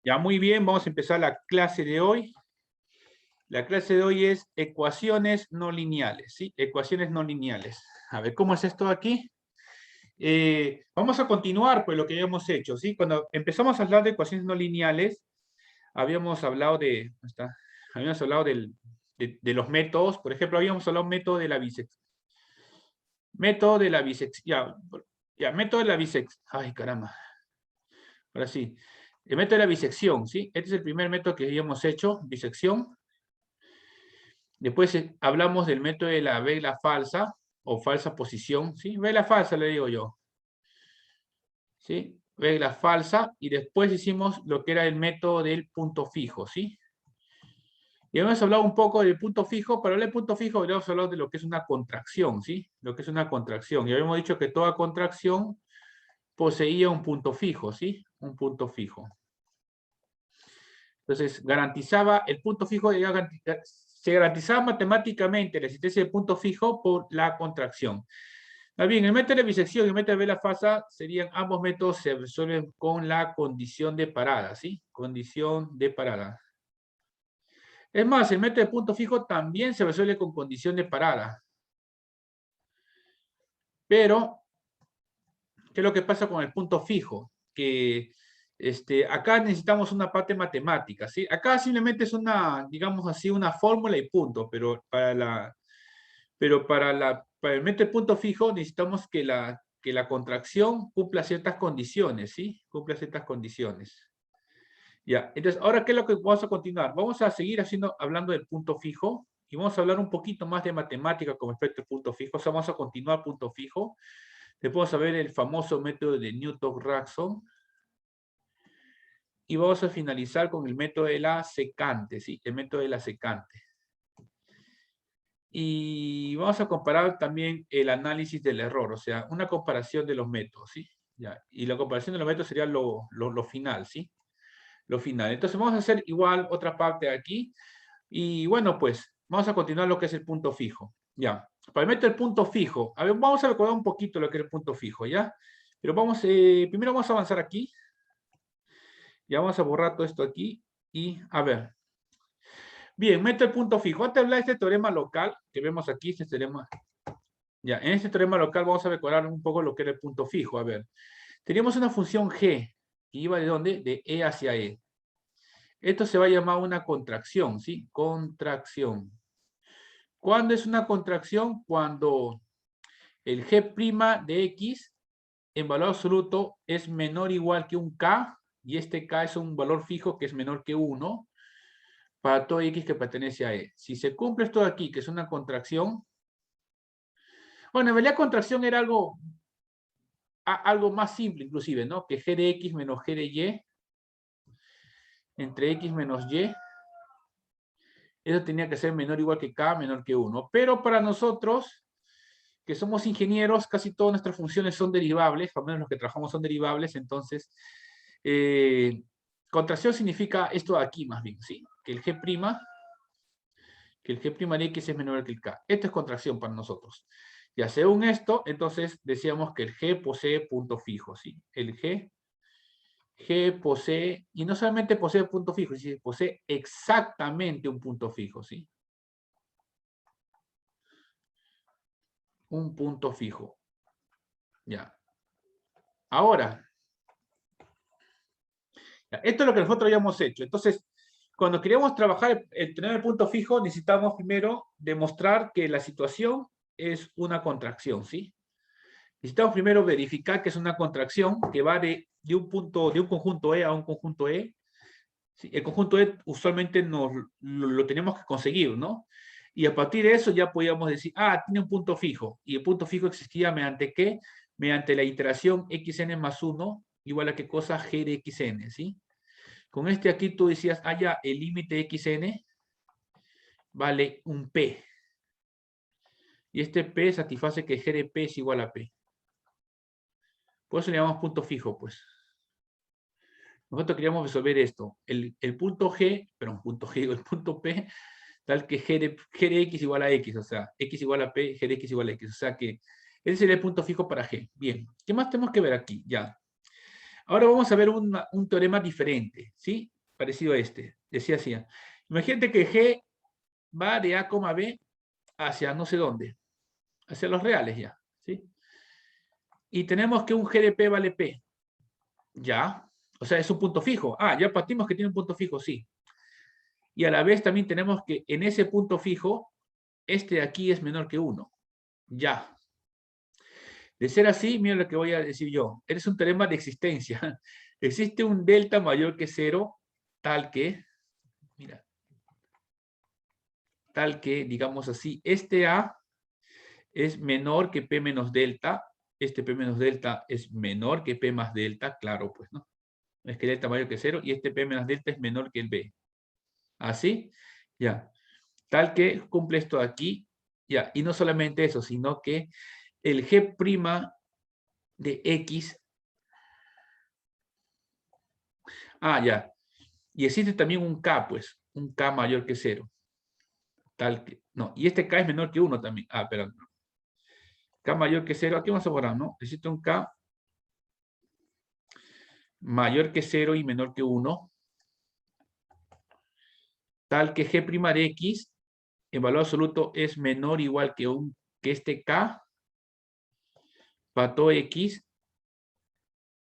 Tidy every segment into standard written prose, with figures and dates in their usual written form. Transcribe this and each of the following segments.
Ya, muy bien, vamos a empezar la clase de hoy. La clase de hoy es ecuaciones no lineales, ¿sí? Ecuaciones no lineales. A ver, ¿cómo es esto aquí? Vamos a continuar pues lo que habíamos hecho, ¿sí? Cuando empezamos a hablar de ecuaciones no lineales, habíamos hablado de, ¿dónde está? Habíamos hablado de los métodos, por ejemplo, habíamos hablado método de la bisección. Método de la bisección, ya, método de la bisección. Ay, caramba. Ahora sí. El método de la bisección, ¿sí? Este es el primer método que habíamos hecho, bisección. Después hablamos del método de la regla falsa o falsa posición, ¿sí? Regla falsa le digo yo, ¿sí? Regla falsa, y después hicimos lo que era el método del punto fijo, ¿sí? Y hemos hablado un poco del punto fijo, pero el punto fijo habíamos hablado de lo que es una contracción, ¿sí? Lo que es una contracción. Y habíamos dicho que toda contracción poseía un punto fijo, ¿sí? Un punto fijo. Entonces, garantizaba el punto fijo, se garantizaba matemáticamente la existencia del punto fijo por la contracción. Más bien, el método de bisección y el método de vela falsa serían ambos métodos, se resuelven con la condición de parada, ¿sí? Condición de parada. Es más, el método de punto fijo también se resuelve con condición de parada. Pero, ¿qué es lo que pasa con el punto fijo? Que acá necesitamos una parte matemática, ¿sí? Acá simplemente es una, digamos así, una fórmula y punto, pero para el método de punto fijo necesitamos que la contracción cumpla ciertas condiciones, ¿sí? Cumpla ciertas condiciones. Ya, entonces, ahora, ¿qué es lo que vamos a continuar? Vamos a seguir hablando del punto fijo y vamos a hablar un poquito más de matemática con respecto al punto fijo. O sea, vamos a continuar punto fijo. Después vamos a ver el famoso método de Newton-Raphson. Y vamos a finalizar con el método de la secante, ¿sí? El método de la secante. Y vamos a comparar también el análisis del error, o sea, una comparación de los métodos, ¿sí? Ya. Y la comparación de los métodos sería lo final, ¿sí? Lo final. Entonces vamos a hacer igual otra parte aquí. Y bueno, pues vamos a continuar lo que es el punto fijo. Ya. Para el método del punto fijo, a ver, vamos a recordar un poquito lo que es el punto fijo, ¿ya? Pero vamos, primero vamos a avanzar aquí. Ya vamos a borrar todo esto aquí. Y a ver. Bien, método del punto fijo. Antes de hablar de este teorema local, que vemos aquí, este teorema. Ya, en este teorema local vamos a recordar un poco lo que era el punto fijo. A ver, teníamos una función g que iba de dónde? De e hacia e. Esto se va a llamar una contracción, ¿sí? Contracción. ¿Cuándo es una contracción? Cuando el g' de x en valor absoluto es menor o igual que un k, y este k es un valor fijo que es menor que 1 para todo x que pertenece a e. Si se cumple esto de aquí, que es una contracción, bueno, en realidad contracción era algo más simple inclusive, ¿no? Que g de x menos g de y entre x menos y, eso tenía que ser menor o igual que k, menor que 1. Pero para nosotros, que somos ingenieros, casi todas nuestras funciones son derivables, al menos los que trabajamos son derivables, entonces, contracción significa esto de aquí más bien, ¿sí? Que el g' de x es menor que el k. Esto es contracción para nosotros. Ya según esto, entonces decíamos que el g posee punto fijo, ¿sí? El g posee, y no solamente posee punto fijo, sino posee exactamente un punto fijo, ¿sí? Un punto fijo. Ya. Ahora, esto es lo que nosotros habíamos hecho. Entonces, cuando queríamos trabajar el tener el punto fijo, necesitamos primero demostrar que la situación es una contracción, ¿sí? Necesitamos primero verificar que es una contracción que va de un conjunto E a un conjunto E. ¿Sí? El conjunto E usualmente lo tenemos que conseguir, ¿no? Y a partir de eso ya podíamos decir, tiene un punto fijo. Y el punto fijo existía mediante ¿qué? Mediante la iteración xn más 1 igual a qué cosa g de xn, ¿sí? Con este aquí tú decías, ya, el límite xn vale un p. Y este p satisface que g de p es igual a p. Por eso le llamamos punto fijo, pues. Nosotros queríamos resolver esto. El punto G, el punto P, tal que G de X igual a X, o sea, X igual a P, G de X igual a X. O sea que ese sería el punto fijo para G. Bien, ¿qué más tenemos que ver aquí? Ya. Ahora vamos a ver un teorema diferente, ¿sí? parecido a este. Decía así. Imagínate que G va de A, B hacia no sé dónde. Hacia los reales ya. ¿Sí? Y tenemos que un G de P vale P. Ya. O sea, es un punto fijo. Ah, ya partimos que tiene un punto fijo, sí. Y a la vez también tenemos que en ese punto fijo, este de aquí es menor que 1. Ya. De ser así, mira lo que voy a decir yo. Es un teorema de existencia. Existe un delta mayor que 0, tal que, mira, tal que, digamos así, este A es menor que P menos delta. Este P menos delta es menor que P más delta, claro, pues, ¿no? Es que delta mayor que 0 y este P menos delta es menor que el B. ¿Así? Ya. Tal que cumple esto aquí, ya. Y no solamente eso, sino que el G' de X. Ah, ya. Y existe también un K, pues. Un K mayor que 0. Tal que. No. Y este K es menor que 1 también. Ah, perdón. K mayor que 0. Aquí vamos a borrar, ¿no? Existe un K mayor que 0 y menor que 1. Tal que G' de X en valor absoluto es menor o igual que este K pato X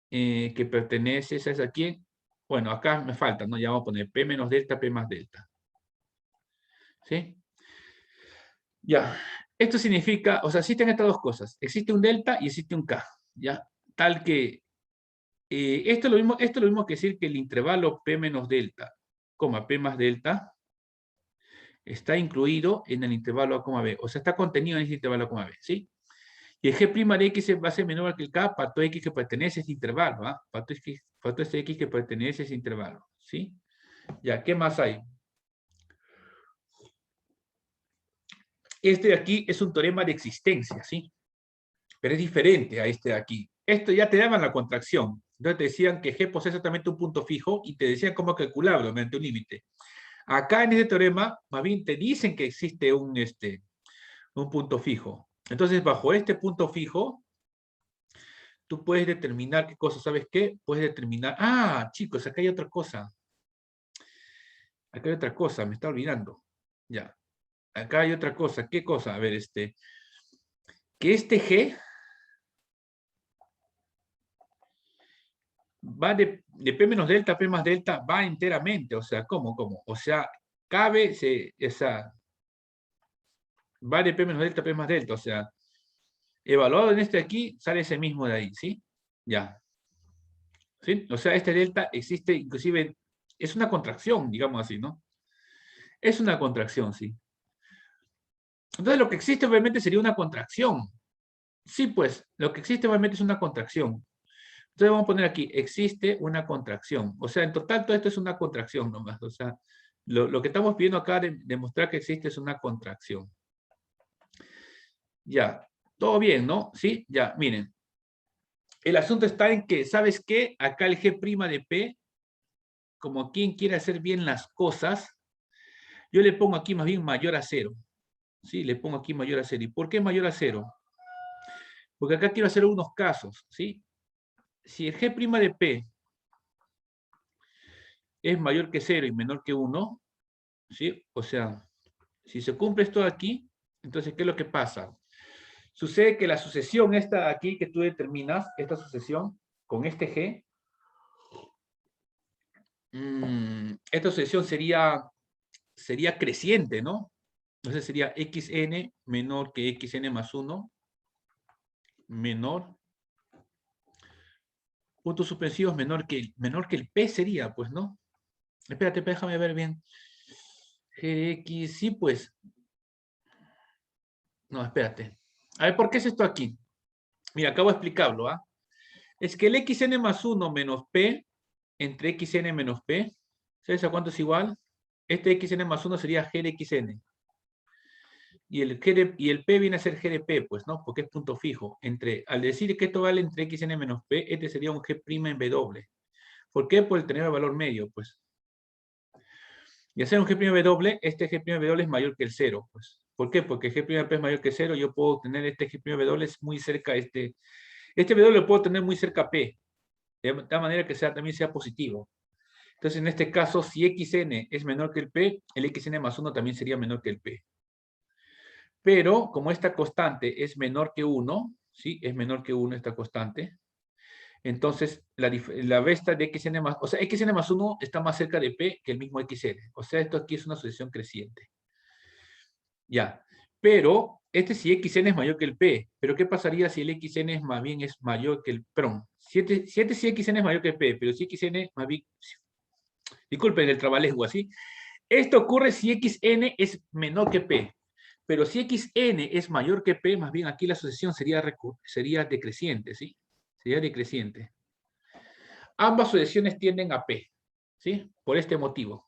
que pertenece, ¿sabes a quién? Bueno, acá me falta, ¿no? Ya vamos a poner P menos delta, P más delta. ¿Sí? Ya. Esto significa, o sea, existen estas dos cosas. Existe un delta y existe un K. ¿Ya? Tal que esto es lo mismo que decir que el intervalo P menos delta, P más delta, está incluido en el intervalo A, B. O sea, está contenido en ese intervalo A, B. ¿Sí? Y el G' de X va a ser menor que el K para todo X que pertenece a ese intervalo. ¿Ah? Para todo este X que pertenece a ese intervalo. ¿Sí? Ya, ¿qué más hay? Este de aquí es un teorema de existencia, ¿sí? Pero es diferente a este de aquí. Esto ya te daban la contracción. Entonces te decían que G posee exactamente un punto fijo y te decían cómo calcularlo mediante un límite. Acá en este teorema, más bien te dicen que existe un punto fijo. Entonces, bajo este punto fijo, tú puedes determinar qué cosa. ¿Sabes qué? Puedes determinar... Ah, chicos, acá hay otra cosa. Acá hay otra cosa, me está olvidando. Ya. Acá hay otra cosa. ¿Qué cosa? A ver, que este G va de P menos delta a P más delta, va enteramente. O sea, ¿cómo? O sea, va de P menos delta a P más delta. O sea, evaluado en este aquí, sale ese mismo de ahí, ¿sí? Ya. ¿Sí? O sea, este delta existe, inclusive, es una contracción, digamos así, ¿no? Es una contracción, sí. Entonces, lo que existe obviamente sería una contracción. Sí, pues, lo que existe obviamente es una contracción. Entonces vamos a poner aquí, existe una contracción. O sea, en total todo esto es una contracción nomás. O sea, lo que estamos viendo acá de demostrar que existe es una contracción. Ya, todo bien, ¿no? Sí, ya, miren. El asunto está en que, ¿sabes qué? Acá el G' de P, como quien quiere hacer bien las cosas, yo le pongo aquí más bien mayor a 0. Sí, le pongo aquí mayor a 0. ¿Y por qué mayor a 0? Porque acá quiero hacer unos casos, ¿sí? Si el G' de P es mayor que 0 y menor que 1, ¿sí? O sea, si se cumple esto aquí, entonces, ¿qué es lo que pasa? Sucede que la sucesión esta aquí que tú determinas, esta sucesión con este G, esta sucesión sería creciente, ¿no? Entonces sería xn menor que xn más 1, menor, puntos suspensivos menor que el P sería, pues, ¿no? Espérate, déjame ver bien. Gx, sí, pues. No, espérate. A ver, ¿por qué es esto aquí? Mira, acabo de explicarlo, ¿ah? Es que el xn más 1 menos P entre xn menos P, ¿sabes a cuánto es igual? Este xn más 1 sería g de xn. Y el P viene a ser g de P, pues, ¿no? Porque es punto fijo. Al decir que esto vale entre xn menos P, este sería un g' en W. ¿Por qué? Por el tener el valor medio, pues. Y hacer un g' W, este g' W es mayor que el 0, pues. ¿Por qué? Porque g' P es mayor que 0, yo puedo tener este g' W muy cerca a este W lo puedo tener muy cerca a P, de tal manera que también sea positivo. Entonces, en este caso, si xn es menor que el p, el xn más 1 también sería menor que el p. Pero, como esta constante es menor que 1, ¿sí? Es menor que 1 esta constante. Entonces, la resta de xn más... O sea, xn más 1 está más cerca de p que el mismo xn. O sea, esto aquí es una sucesión creciente. Ya. Pero, este si xn es mayor que el p. Pero, ¿qué pasaría si el xn es más bien es mayor que el... Perdón. Si xn es mayor que el p, pero si xn más bien... Disculpen el trabalengua, ¿sí? Esto ocurre si xn es menor que p. Pero si xn es mayor que p, más bien aquí la sucesión sería decreciente, ¿sí? Sería decreciente. Ambas sucesiones tienden a p, ¿sí? Por este motivo.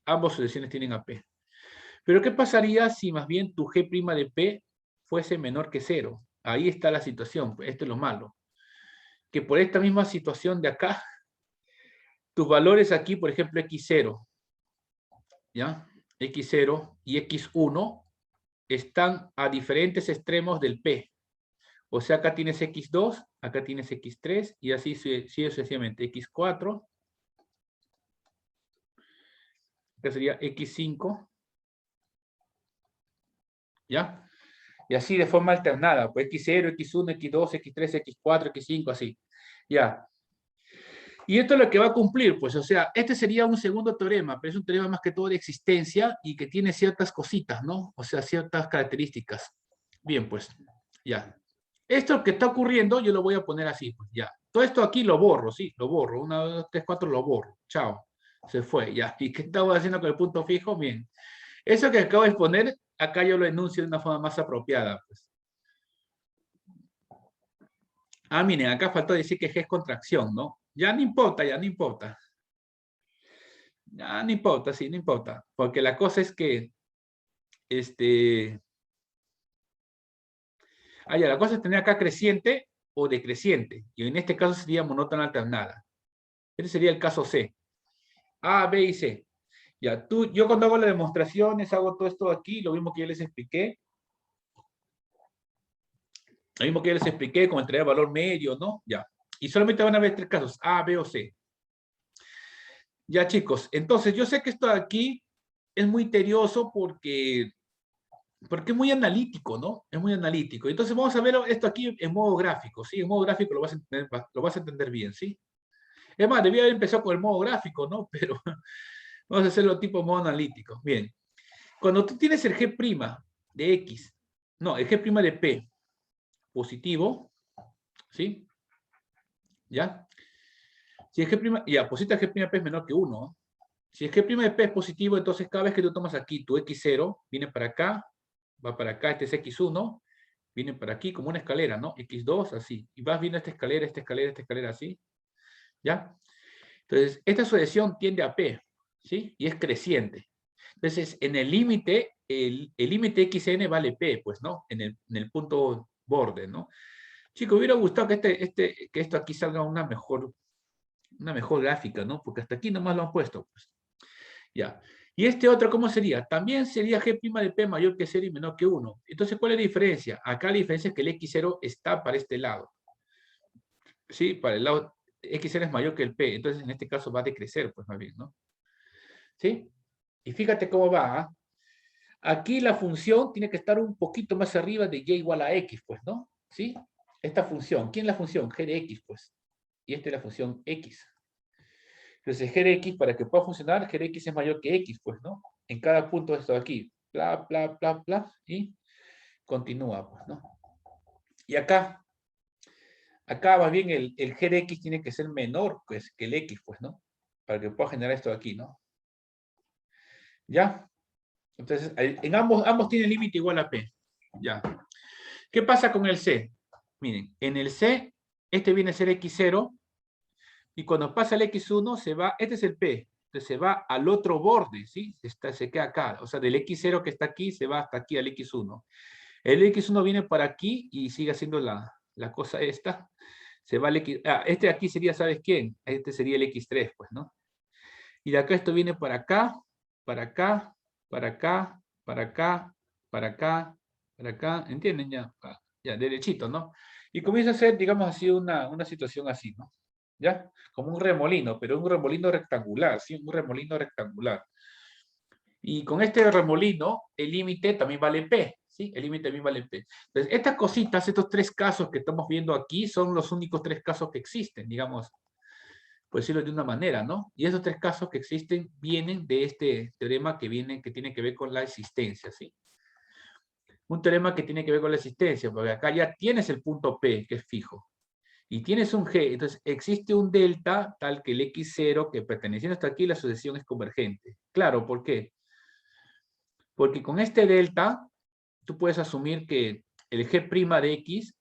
Ambas sucesiones tienden a p. Pero ¿qué pasaría si más bien tu g' de p fuese menor que 0? Ahí está la situación, esto es lo malo. Que por esta misma situación de acá, tus valores aquí, por ejemplo, x0, ¿ya? x0 y x1 están a diferentes extremos del p. O sea, acá tienes x2, acá tienes x3, y así sigue sucesivamente. x4, acá sería x5, ¿ya? Y así de forma alternada, pues x0, x1, x2, x3, x4, x5, así. ¿Ya? Y esto es lo que va a cumplir, pues, o sea, este sería un segundo teorema, pero es un teorema más que todo de existencia y que tiene ciertas cositas, ¿no? O sea, ciertas características. Bien, pues, ya. Esto que está ocurriendo, yo lo voy a poner así, pues, ya. Todo esto aquí lo borro, sí, lo borro. 1, 2, 3, 4, lo borro. Chao. Se fue, ya. ¿Y qué estaba haciendo con el punto fijo? Bien. Eso que acabo de poner, acá yo lo enuncio de una forma más apropiada, pues. Ah, miren, acá faltó decir que G es contracción, ¿no? Ya no importa, ya no importa. Ya no importa, sí, no importa. Porque la cosa es que, ya, la cosa es tener acá creciente o decreciente. Y en este caso sería monótona alternada. Este sería el caso C. A, B y C. Ya, yo cuando hago las demostraciones, hago todo esto aquí, lo mismo que ya les expliqué. Lo mismo que ya les expliqué, como entregar valor medio, ¿no? Ya. Y solamente van a ver 3 casos, A, B o C. Ya, chicos, entonces yo sé que esto de aquí es muy tedioso porque es muy analítico, ¿no? Es muy analítico. Entonces vamos a ver esto aquí en modo gráfico, ¿sí? En modo gráfico lo vas a entender bien, ¿sí? Es más, debía haber empezado con el modo gráfico, ¿no? Pero vamos a hacerlo tipo modo analítico. Bien. Cuando tú tienes el G' de X, no, el G' de P positivo, ¿sí? ¿Ya? Si el G', ya, pues si el G' de P es menor que 1, ¿no? Si el G' de P es positivo, entonces cada vez que tú tomas aquí tu X0, viene para acá, va para acá, este es X1, viene para aquí como una escalera, ¿no? X2, así. Y vas viendo esta escalera, esta escalera, esta escalera, así. ¿Ya? Entonces, esta sucesión tiende a P, ¿sí? Y es creciente. Entonces, en el límite, el límite xn vale P, pues, ¿no? En el punto borde, ¿no? Chicos, hubiera gustado que esto aquí salga una mejor gráfica, ¿no? Porque hasta aquí nomás lo han puesto, pues. Ya. Y este otro, ¿cómo sería? También sería G' de P mayor que 0 y menor que 1. Entonces, ¿cuál es la diferencia? Acá la diferencia es que el X0 está para este lado. ¿Sí? Para el lado X0 es mayor que el P. Entonces, en este caso va a decrecer, pues más bien, ¿no? ¿Sí? Y fíjate cómo va. ¿Ah? Aquí la función tiene que estar un poquito más arriba de y igual a x, pues, ¿no? ¿Sí? Esta función. ¿Quién es la función? G de x, pues. Y esta es la función x. Entonces, G de x, para que pueda funcionar, G de x es mayor que x, pues, ¿no? En cada punto de esto de aquí. Bla, bla, bla, bla. Y continúa, pues, ¿no? Y acá más bien el G de x tiene que ser menor pues, que el x, pues, ¿no? Para que pueda generar esto de aquí, ¿no? ¿Ya? Entonces, en ambos tienen límite igual a P. ¿Ya? ¿Qué pasa con el C? Miren, en el C, este viene a ser X0, y cuando pasa el X1, se va, este es el P, entonces se va al otro borde, ¿sí? Se queda acá, o sea, del X0 que está aquí, se va hasta aquí al X1. El X1 viene para aquí y sigue haciendo la cosa esta. Se va al X, este de aquí sería, ¿sabes quién? Este sería el X3, pues, ¿no? Y de acá esto viene para acá, para acá, para acá, para acá, para acá, para acá, ¿entienden? Ya, ya derechito, ¿no? Y comienza a ser, digamos así, una situación así, ¿no? ¿ya? Como un remolino, pero un remolino rectangular, ¿sí? Un remolino rectangular. Y con este remolino, el límite también vale P, ¿sí? El límite también vale P. Entonces, estas cositas, estos tres casos que estamos viendo aquí, son los únicos tres casos que existen, digamos, por decirlo de una manera, ¿no? Y esos tres casos que existen vienen de este teorema que tiene que ver con la existencia, ¿sí? Un teorema que tiene que ver con la existencia, porque acá ya tienes el punto P, que es fijo, y tienes un G, entonces existe un delta tal que el X0, que perteneciendo hasta aquí, la sucesión es convergente. Claro, ¿por qué? Porque con este delta, tú puedes asumir que el G' de X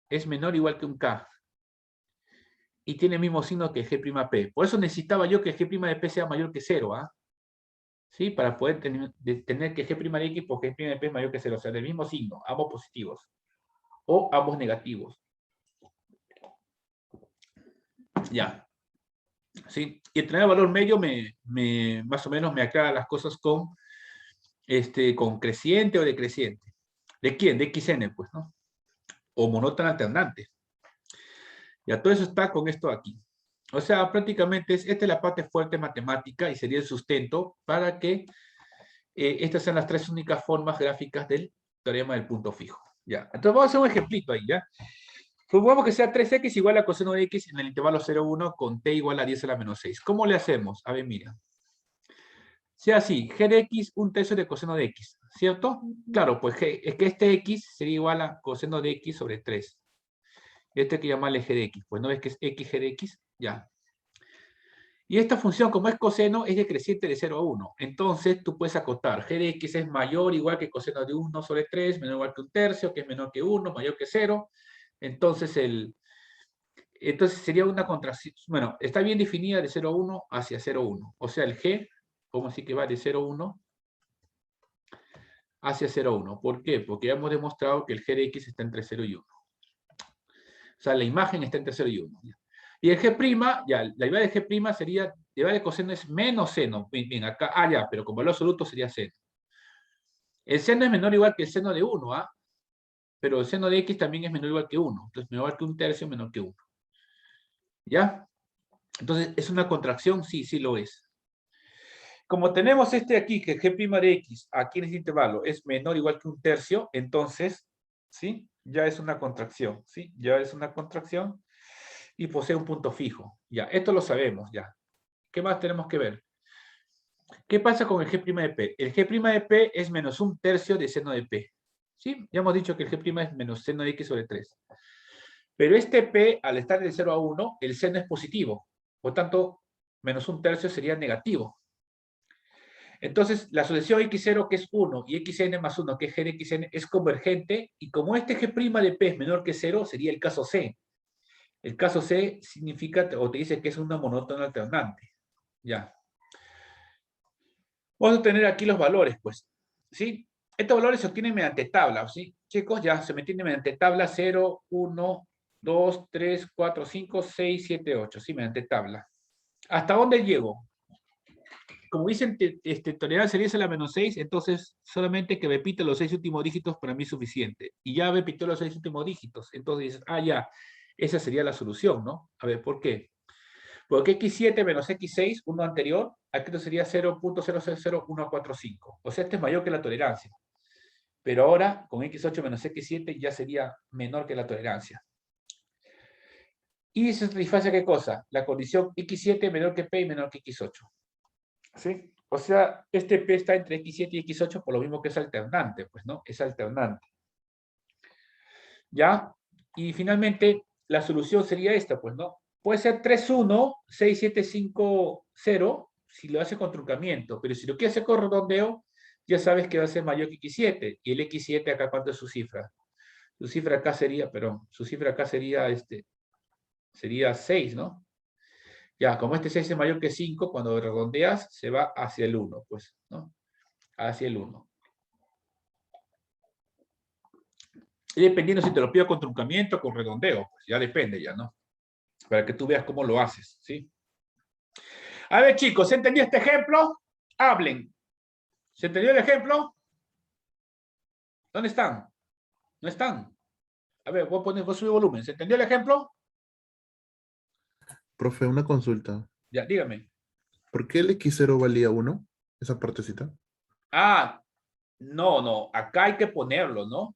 es menor o igual que un K, y tiene el mismo signo que el G'P. Por eso necesitaba yo que el G' de P sea mayor que 0, ¿ah? ¿Sí? Para poder tener que G' de X por G' de P es mayor que 0, o sea, del mismo signo, ambos positivos, o ambos negativos. Ya. ¿Sí? Y el tener valor medio más o menos me aclara las cosas con creciente o decreciente. ¿De quién? De XN, pues, ¿no? O monótono alternante. Ya, todo eso está con esto aquí. O sea, prácticamente esta es la parte fuerte matemática y sería el sustento para que estas sean las tres únicas formas gráficas del teorema del punto fijo. Ya, entonces vamos a hacer un ejemplito ahí, ¿ya? Supongamos que sea 3x igual a coseno de x en el intervalo 0,1 con t igual a 10 a la menos 6. ¿Cómo le hacemos? A ver, mira. Sea así, g de x, un tercio de coseno de x, ¿cierto? Claro, pues es que este x sería igual a coseno de x sobre 3. Este hay que llamarle g de x. Pues no ves que es x g de x, ya. Y esta función, como es coseno, es decreciente de 0 a 1. Entonces, tú puedes acotar. G de x es mayor o igual que coseno de 1 sobre 3, menor o igual que un tercio, que es menor que 1, mayor que 0. Entonces, sería una contracción. Bueno, está bien definida de 0 a 1 hacia 0 a 1. O sea, el g, como así que va de 0 a 1 hacia 0 a 1. ¿Por qué? Porque ya hemos demostrado que el g de x está entre 0 y 1. O sea, la imagen está entre 0 y 1. Y el G', ya, la idea de G' sería, la idea de coseno es menos seno. Bien, acá, ya, pero con valor absoluto sería seno. El seno es menor o igual que el seno de 1, ¿ah? Pero el seno de x también es menor o igual que 1. Entonces, menor que un tercio, menor que 1. ¿Ya? Entonces, ¿es una contracción? Sí, sí lo es. Como tenemos este aquí, que G' de x, aquí en este intervalo, es menor o igual que un tercio, entonces, ¿sí? Ya es una contracción, ¿sí? Ya es una contracción y posee un punto fijo. Ya, esto lo sabemos, ya. ¿Qué más tenemos que ver? ¿Qué pasa con el G' de P? El G' de P es menos un tercio de seno de P. ¿Sí? Ya hemos dicho que el G' es menos seno de X sobre 3. Pero este P, al estar de 0 a 1, el seno es positivo. Por tanto, menos un tercio sería negativo. Entonces, la sucesión x0, que es 1, y xn más 1, que es g de xn, es convergente, y como este G' de P es menor que 0, sería el caso C. El caso C significa, o te dice que es una monótona alternante. Ya. Vamos a tener aquí los valores, pues. ¿Sí? Estos valores se obtienen mediante tabla, ¿sí? Chicos, ya se me entiende mediante tabla 0, 1, 2, 3, 4, 5, 6, 7, 8. Sí, mediante tabla. ¿Hasta dónde llego? Como dicen, tolerancia 10 a la menos 6, entonces solamente que repite los 6 últimos dígitos para mí es suficiente. Y ya repitió los 6 últimos dígitos. Entonces dices, ya, esa sería la solución, ¿no? A ver, ¿por qué? Porque x7 menos x6, uno anterior, aquí esto sería 0.000145. O sea, este es mayor que la tolerancia. Pero ahora, con x8 menos x7, ya sería menor que la tolerancia. ¿Y se satisface qué cosa? La condición x7 menor que p y menor que x8. ¿Sí? O sea, este p está entre x7 y x8 por lo mismo que es alternante, pues, ¿no? Es alternante. ¿Ya? Y finalmente, la solución sería esta, pues, ¿no? Puede ser 3,1, 6, 7, 5, 0, si lo hace con truncamiento, pero si lo quiere hacer con redondeo, ya sabes que va a ser mayor que x7, y el x7 acá, ¿cuánto es su cifra? Su cifra acá sería, perdón, su cifra acá sería 6, ¿no? Ya, como este 6 es mayor que 5, cuando redondeas, se va hacia el 1, pues, ¿no? Hacia el 1. Y dependiendo si te lo pido con truncamiento o con redondeo, pues ya depende ya, ¿no? Para que tú veas cómo lo haces, ¿sí? A ver, chicos, ¿se entendió este ejemplo? Hablen. ¿Se entendió el ejemplo? ¿Dónde están? ¿No están? A ver, voy a subir volumen. ¿Se entendió el ejemplo? Profe, una consulta. Ya, dígame. ¿Por qué el X0 valía 1? Esa partecita. Ah, no, acá hay que ponerlo, ¿no?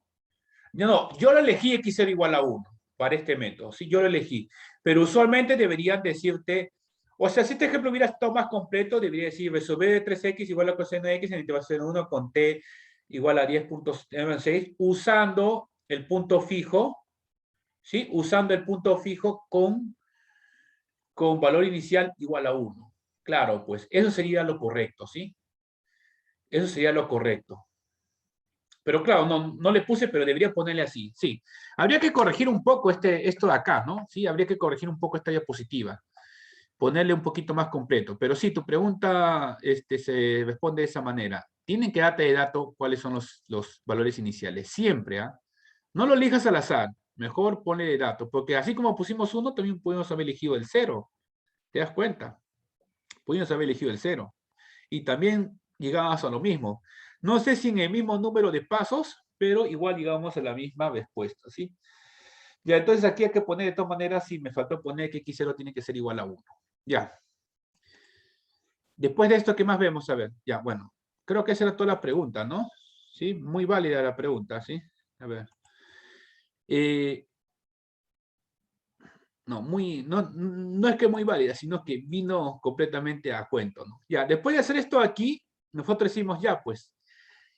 No, yo lo elegí x0 igual a 1 para este método, sí, yo lo elegí. Pero usualmente deberían decirte, o sea, si este ejemplo hubiera estado más completo, debería decir resolver de 3x igual a coseno de x en integración 1 con t igual a 10.6, usando el punto fijo, ¿sí? Usando el punto fijo con valor inicial igual a 1. Claro, pues eso sería lo correcto, ¿sí? Eso sería lo correcto. Pero claro, no le puse, pero debería ponerle así. Sí. Habría que corregir un poco esto de acá, ¿no? Sí, habría que corregir un poco esta diapositiva. Ponerle un poquito más completo. Pero sí, tu pregunta se responde de esa manera. Tienen que darte de dato cuáles son los valores iniciales. Siempre, ¿ah? No lo elijas al azar. Mejor ponle de dato. Porque así como pusimos 1, también pudimos haber elegido el 0. ¿Te das cuenta? Pudimos haber elegido el 0. Y también llegamos a lo mismo. No sé si en el mismo número de pasos, pero igual llegamos a la misma respuesta, ¿sí? Ya, entonces aquí hay que poner de todas maneras, si me faltó poner que x0 tiene que ser igual a 1. Ya. Después de esto, ¿qué más vemos? A ver, ya, bueno. Creo que esa era toda la pregunta, ¿no? Sí, muy válida la pregunta, ¿sí? A ver. No es que muy válida, sino que vino completamente a cuento, ¿no? Ya, después de hacer esto aquí, nosotros decimos, ya, pues,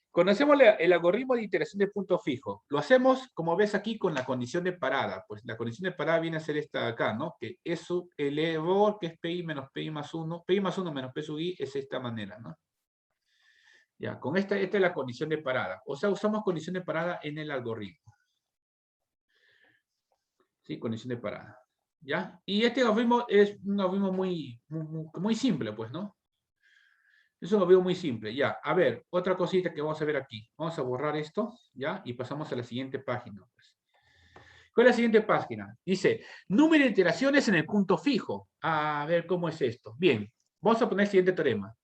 conocemos el algoritmo de iteración de punto fijo. Lo hacemos, como ves aquí, con la condición de parada. Pues la condición de parada viene a ser esta de acá, ¿no? Que es el error, que es PI menos PI más 1, PI más 1 menos P sub I, es esta manera, ¿no? Ya, con esta es la condición de parada. O sea, usamos condición de parada en el algoritmo. ¿Sí? Condición de parada. ¿Ya? Y este algoritmo es un algoritmo muy simple, pues, ¿no? Es un algoritmo muy simple. Ya, a ver, otra cosita que vamos a ver aquí. Vamos a borrar esto, ¿ya? Y pasamos a la siguiente página, pues. ¿Cuál es la siguiente página? Dice, número de iteraciones en el punto fijo. A ver, ¿cómo es esto? Bien, vamos a poner el siguiente teorema.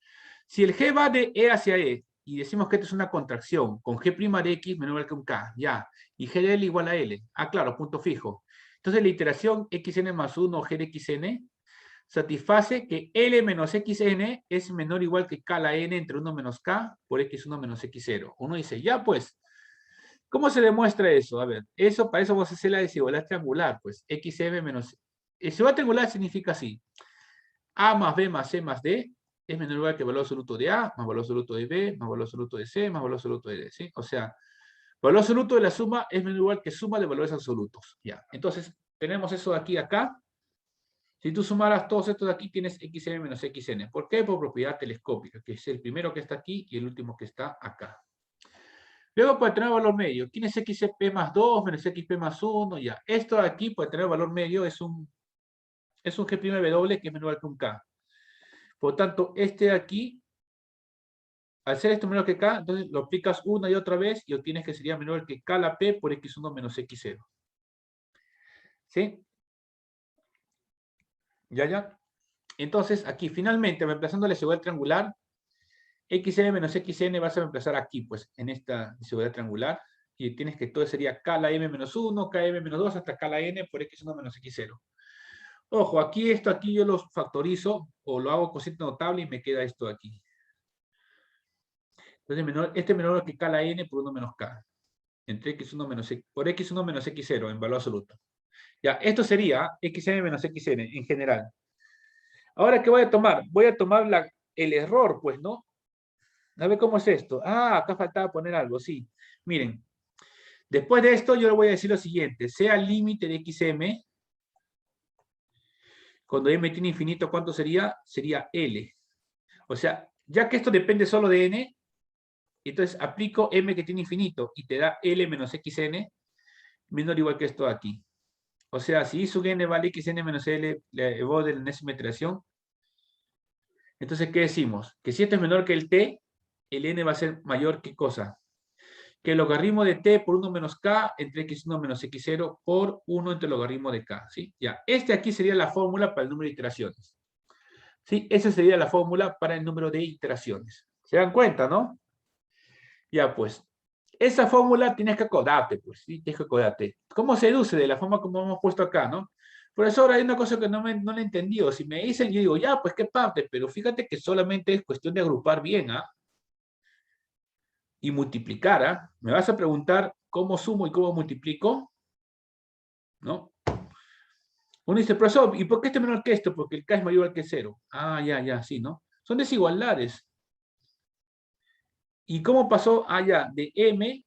Si el G va de E hacia E, y decimos que esto es una contracción, con G' de X menor o igual que un K, ya, y G de L igual a L. Ah, claro, punto fijo. Entonces la iteración xn más 1 G de xn satisface que L menos xn es menor o igual que K la n entre 1 menos K por x1 menos x0. Uno dice, ya pues, ¿cómo se demuestra eso? A ver, para eso vamos a hacer la desigualdad triangular, pues, xm menos... Desigualdad triangular significa así, A más B más C más D es menor o igual que el valor absoluto de A, más valor absoluto de B, más valor absoluto de C, más valor absoluto de D, ¿sí? O sea, valor absoluto de la suma es menor o igual que suma de valores absolutos, ¿ya? Entonces, tenemos eso de aquí a acá. Si tú sumaras todos estos de aquí, tienes xm menos xn. ¿Por qué? Por propiedad telescópica, que es el primero que está aquí y el último que está acá. Luego puede tener valor medio. ¿Quién es xp más 2 menos xp más 1? Ya. Esto de aquí puede tener valor medio, es un G'W que es menor que un K. Por lo tanto, este de aquí, al ser esto menor que K, entonces lo aplicas una y otra vez y obtienes que sería menor que K la P por x1 menos x0. ¿Sí? ¿Ya? Entonces, aquí finalmente, reemplazando la desigualdad triangular, xn menos xn vas a reemplazar aquí, pues, en esta desigualdad triangular. Y tienes que todo sería k la m menos 1, km menos 2 hasta k la n por x1 menos x0. Ojo, aquí yo lo factorizo o lo hago cociente notable y me queda esto aquí. Entonces, este menor que k la n por 1 menos k. Entre x1 menos por x1 menos x0 en valor absoluto. Ya, esto sería xn menos xn en general. Ahora, ¿qué voy a tomar? Voy a tomar el error, pues, ¿no? A ver cómo es esto. Ah, acá faltaba poner algo, sí. Miren, después de esto yo le voy a decir lo siguiente. Sea el límite de xm, cuando m tiene infinito, ¿cuánto sería? Sería L. O sea, ya que esto depende solo de n, entonces aplico m que tiene infinito y te da L menos xn menor o igual que esto aquí. O sea, si I sub n vale xn menos L, le voy de la enésima iteración. Entonces, ¿qué decimos? Que si esto es menor que el t, el n va a ser mayor, ¿qué cosa? Que el logaritmo de t por 1 menos k entre x1 menos x0 por 1 entre el logaritmo de k, ¿sí? Ya, aquí sería la fórmula para el número de iteraciones. ¿Sí? Esa sería la fórmula para el número de iteraciones. ¿Se dan cuenta, no? Ya, pues, esa fórmula tienes que acordarte, pues, ¿sí? Tienes que acordarte. ¿Cómo se deduce? De la forma como hemos puesto acá, ¿no? Profesor, hay una cosa que no le he entendido. Si me dicen, yo digo, ya, pues qué parte, pero fíjate que solamente es cuestión de agrupar bien, ¿ah? Y multiplicar, ¿ah? Me vas a preguntar cómo sumo y cómo multiplico, ¿no? Uno dice, profesor, ¿y por qué este es menor que esto? Porque el K es mayor que 0. Ah, ya, sí, ¿no? Son desigualdades. ¿Y cómo pasó? Ah, ya, de M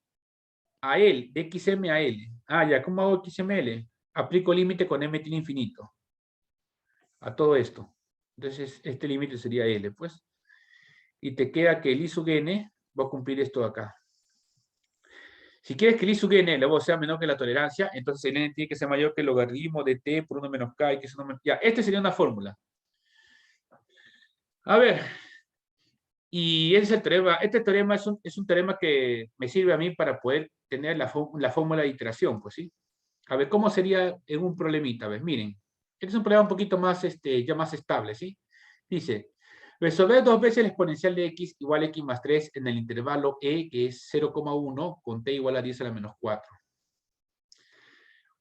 a L, de XM a L. Ah, ya, ¿cómo hago XML? Aplico límite con M tiene infinito. A todo esto. Entonces, este límite sería L, pues. Y te queda que el I sub N va a cumplir esto de acá. Si quieres que el I sub N luego sea menor que la tolerancia, entonces el N tiene que ser mayor que el logaritmo de T por 1 menos K, X 1 menos... Ya, esta sería una fórmula. A ver, y ese es el teorema. Este teorema es un teorema que me sirve a mí para poder tener la fórmula de iteración, pues sí. A ver, ¿cómo sería en un problemita? A ver, miren. Este es un problema un poquito más, ya más estable, ¿sí? Dice, resolver dos veces el exponencial de x igual a x más 3 en el intervalo e, que es 0,1, con t igual a 10 a la menos 4.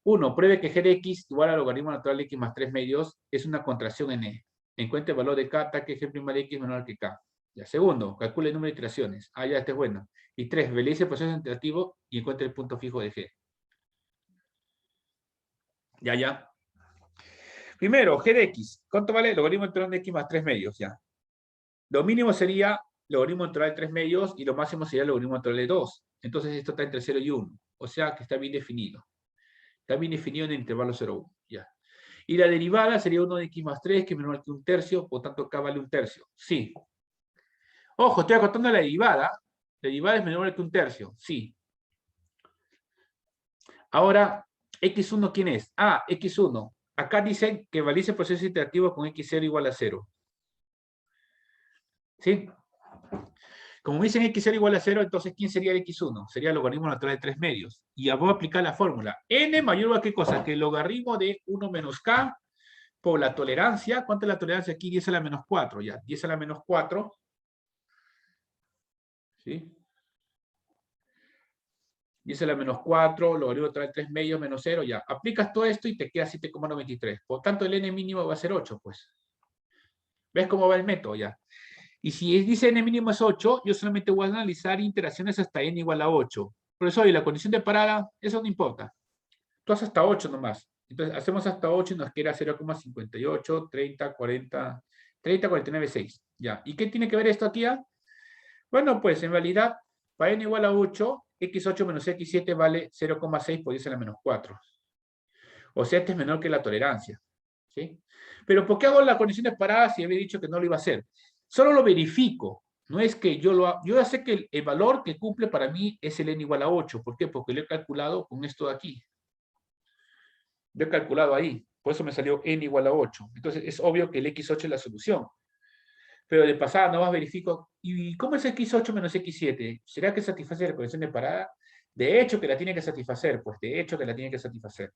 1. Pruebe que g de x igual al logaritmo natural de x más 3 medios es una contracción en e. Encuentre el valor de k, hasta que g' de x es menor que k. Ya, segundo, calcule el número de iteraciones. Ah, ya, este es bueno. Y 3, realice el proceso iterativo y encuentre el punto fijo de g. Ya. Primero, g de x. ¿Cuánto vale? Logaritmo natural de x más 3 medios, ya. Lo mínimo sería logaritmo natural de 3 medios y lo máximo sería logaritmo natural de 2. Entonces esto está entre 0 y 1. O sea que está bien definido. Está bien definido en el intervalo 0, 1. Ya. Y la derivada sería 1 de x más 3, que es menor que 1/3, por tanto acá vale 1/3. Sí. Ojo, estoy acotando la derivada. La derivada es menor que 1/3. Sí. Ahora, x1, ¿quién es? Ah, x1. Acá dicen que realice el proceso iterativo con x0 igual a 0. ¿Sí? Como me dicen x0 igual a 0, entonces ¿quién sería el x1? Sería el logaritmo natural de 3 medios. Y ya voy a aplicar la fórmula. N mayor a qué cosa? Que el logaritmo de 1 menos k por la tolerancia. ¿Cuánto es la tolerancia aquí? 10 a la menos 4. Ya, 10 a la menos 4. ¿Sí? 10 a la menos 4, logaritmo natural de 3 medios menos 0. Ya, aplicas todo esto y te queda 7,93. Por tanto, el N mínimo va a ser 8, pues. ¿Ves cómo va el método ya? Y si dice n mínimo es 8, yo solamente voy a analizar interacciones hasta n igual a 8. Profesor, ¿y la condición de parada? Eso no importa. Tú haces hasta 8 nomás. Entonces, hacemos hasta 8 y nos queda 0,58, 30, 40, 30, 49, 6. Ya. ¿Y qué tiene que ver esto aquí? Bueno, pues en realidad, para n igual a 8, x8 menos x7 vale 0,6 por 10 a la menos 4. O sea, este es menor que la tolerancia. ¿Sí? Pero ¿por qué hago la condición de parada si había dicho que no lo iba a hacer? Solo lo verifico. No es que yo lo haga. Yo ya sé que el valor que cumple para mí es el n igual a 8. ¿Por qué? Porque lo he calculado con esto de aquí. Lo he calculado ahí. Por eso me salió n igual a 8. Entonces es obvio que el x8 es la solución. Pero de pasada nomás verifico. ¿Y cómo es x8 menos x7? ¿Será que satisface la condición de parada? De hecho que la tiene que satisfacer. Pues de hecho que la tiene que satisfacer.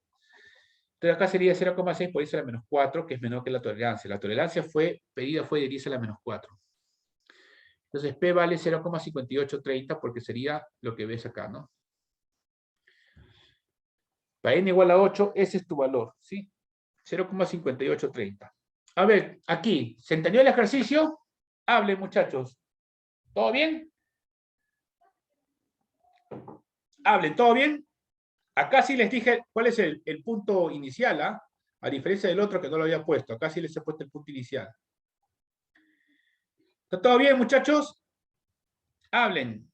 Entonces acá sería 0,6 por 10 a la menos 4, que es menor que la tolerancia. La tolerancia pedida fue de 10 a la menos 4. Entonces P vale 0,5830 porque sería lo que ves acá, ¿no? Para n igual a 8, ese es tu valor, ¿sí? 0,5830. A ver, aquí, ¿se entendió el ejercicio? Hablen, muchachos. ¿Todo bien? Hablen, ¿todo bien? Acá sí les dije cuál es el punto inicial, ¿ah? A diferencia del otro que no lo había puesto. Acá sí les he puesto el punto inicial. ¿Está todo bien, muchachos? Hablen.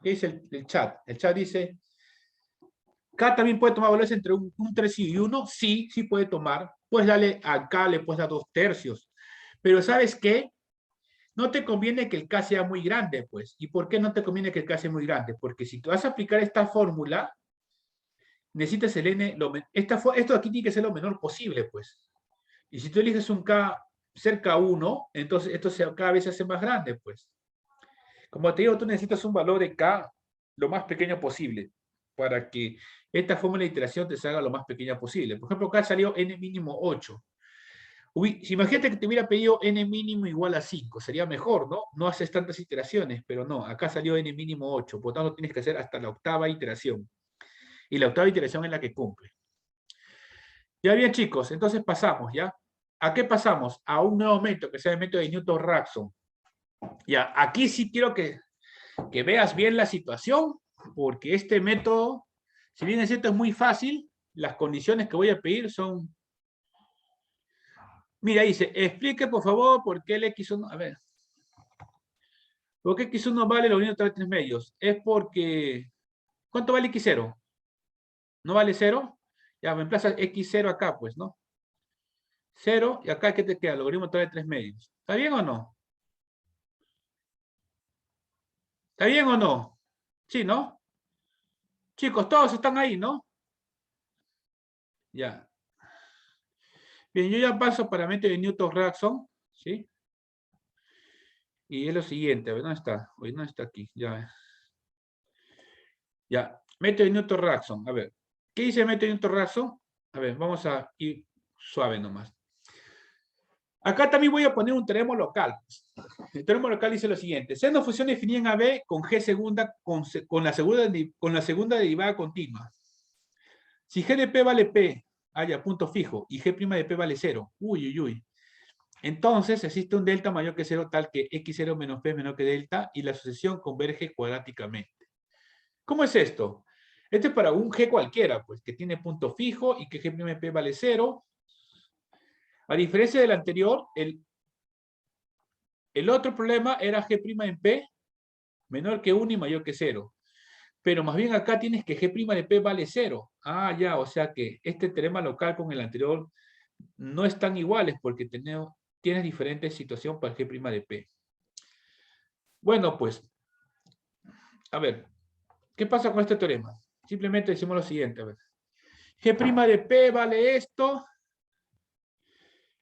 ¿Qué dice el chat? El chat dice, K también puede tomar valores entre un 3 y 1. Sí, sí puede tomar. Pues dale acá, le puedes dar 2/3. Pero ¿sabes qué? No te conviene que el K sea muy grande, pues. ¿Y por qué no te conviene que el K sea muy grande? Porque si tú vas a aplicar esta fórmula, necesitas el N, esto aquí tiene que ser lo menor posible, pues. Y si tú eliges un K cerca a 1, entonces esto cada vez se hace más grande, pues. Como te digo, tú necesitas un valor de K lo más pequeño posible para que esta fórmula de iteración te salga lo más pequeña posible. Por ejemplo, acá salió n mínimo 8. Si imagínate que te hubiera pedido n mínimo igual a 5, sería mejor, ¿no? No haces tantas iteraciones, pero no, acá salió n mínimo 8, por lo tanto tienes que hacer hasta la octava iteración. Y la octava iteración es la que cumple. Ya bien, chicos, entonces pasamos, ¿ya? ¿A qué pasamos? A un nuevo método, que sea el método de Newton-Raphson. Ya, aquí sí quiero que veas bien la situación, porque este método, si bien es cierto, es muy fácil, las condiciones que voy a pedir son... Mira, dice, explique por favor por qué el X1... A ver. ¿Por qué X1 vale la unión de 3 medios? Es porque... ¿Cuánto vale X0? ¿No vale 0? Ya, me emplaza X0 acá, pues, ¿no? 0, y acá, ¿qué te queda? Logaritmo de 3 medios. ¿Está bien o no? ¿Está bien o no? Sí, ¿no? Chicos, todos están ahí, ¿no? Ya. Bien, yo ya paso para método de Newton-Raphson, ¿sí? Y es lo siguiente, a ver, ¿dónde está? Hoy no está aquí, ya. Ya, método de Newton-Raphson, a ver. ¿Qué dice el método de Newton-Raphson? A ver, vamos a ir suave nomás. Acá también voy a poner un teorema local. El teorema local dice lo siguiente. Sea una función definida en AB con G segunda, con la segunda derivada continua. Si G de P vale P, haya punto fijo, y G' de P vale 0. Uy, uy, uy. Entonces existe un delta mayor que 0 tal que x0 menos p es menor que delta y la sucesión converge cuadráticamente. ¿Cómo es esto? Este es para un g cualquiera, pues, que tiene punto fijo y que g' vale 0. A diferencia del anterior, el otro problema era g' en p menor que 1 y mayor que 0. Pero más bien acá tienes que g' de p vale 0. Ah, ya, o sea que este teorema local con el anterior no están iguales porque tienes diferentes situaciones para g' de p. Bueno, pues, a ver, ¿qué pasa con este teorema? Simplemente decimos lo siguiente, a ver. G' de P vale esto.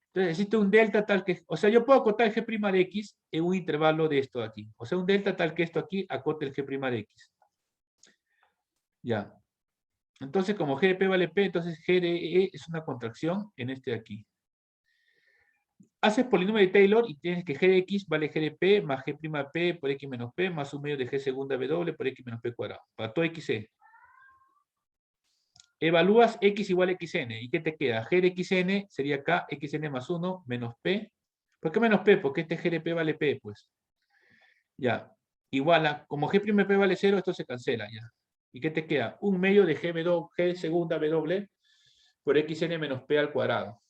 Entonces existe un delta tal que... O sea, yo puedo acotar G' de X en un intervalo de esto de aquí. O sea, un delta tal que esto aquí acote el G' de X. Ya. Entonces, como G de P vale P, entonces G de E es una contracción en este de aquí. Haces polinomio de Taylor y tienes que G de X vale G de P más G' de P por X menos P más un medio de G segunda W por X menos P cuadrado. Para todo XE. Evalúas X igual a XN. ¿Y qué te queda? G de XN sería acá XN más 1 menos P. ¿Por qué menos P? Porque este G de P vale P, pues. Ya. Igual a, como G' vale 0, esto se cancela ya. ¿Y qué te queda? Un medio de G segunda W por XN menos P al cuadrado.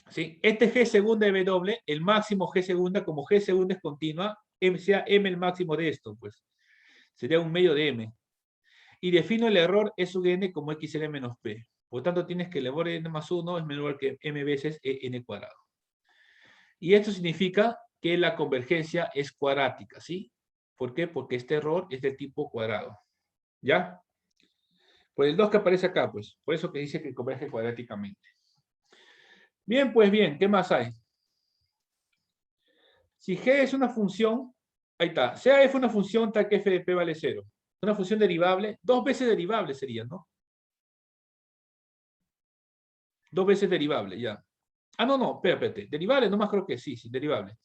¿Sí? Este G segunda de W, el máximo G segunda, como G segunda es continua, sea M el máximo de esto, pues. Sería un medio de M. Y defino el error E sub n como xn menos p. Por lo tanto, tienes que el error n más 1 es menor que m veces en cuadrado. Y esto significa que la convergencia es cuadrática, ¿sí? ¿Por qué? Porque este error es de tipo cuadrado. ¿Ya? Por el 2 que aparece acá, pues. Por eso que dice que converge cuadráticamente. Bien, pues bien, ¿qué más hay? Si g es una función, ahí está. Sea f una función tal que f de p vale 0. Una función derivable, dos veces derivable sería, ¿no? Dos veces derivable, ya. Ah, no, espérate. Derivable, nomás creo que sí, derivable.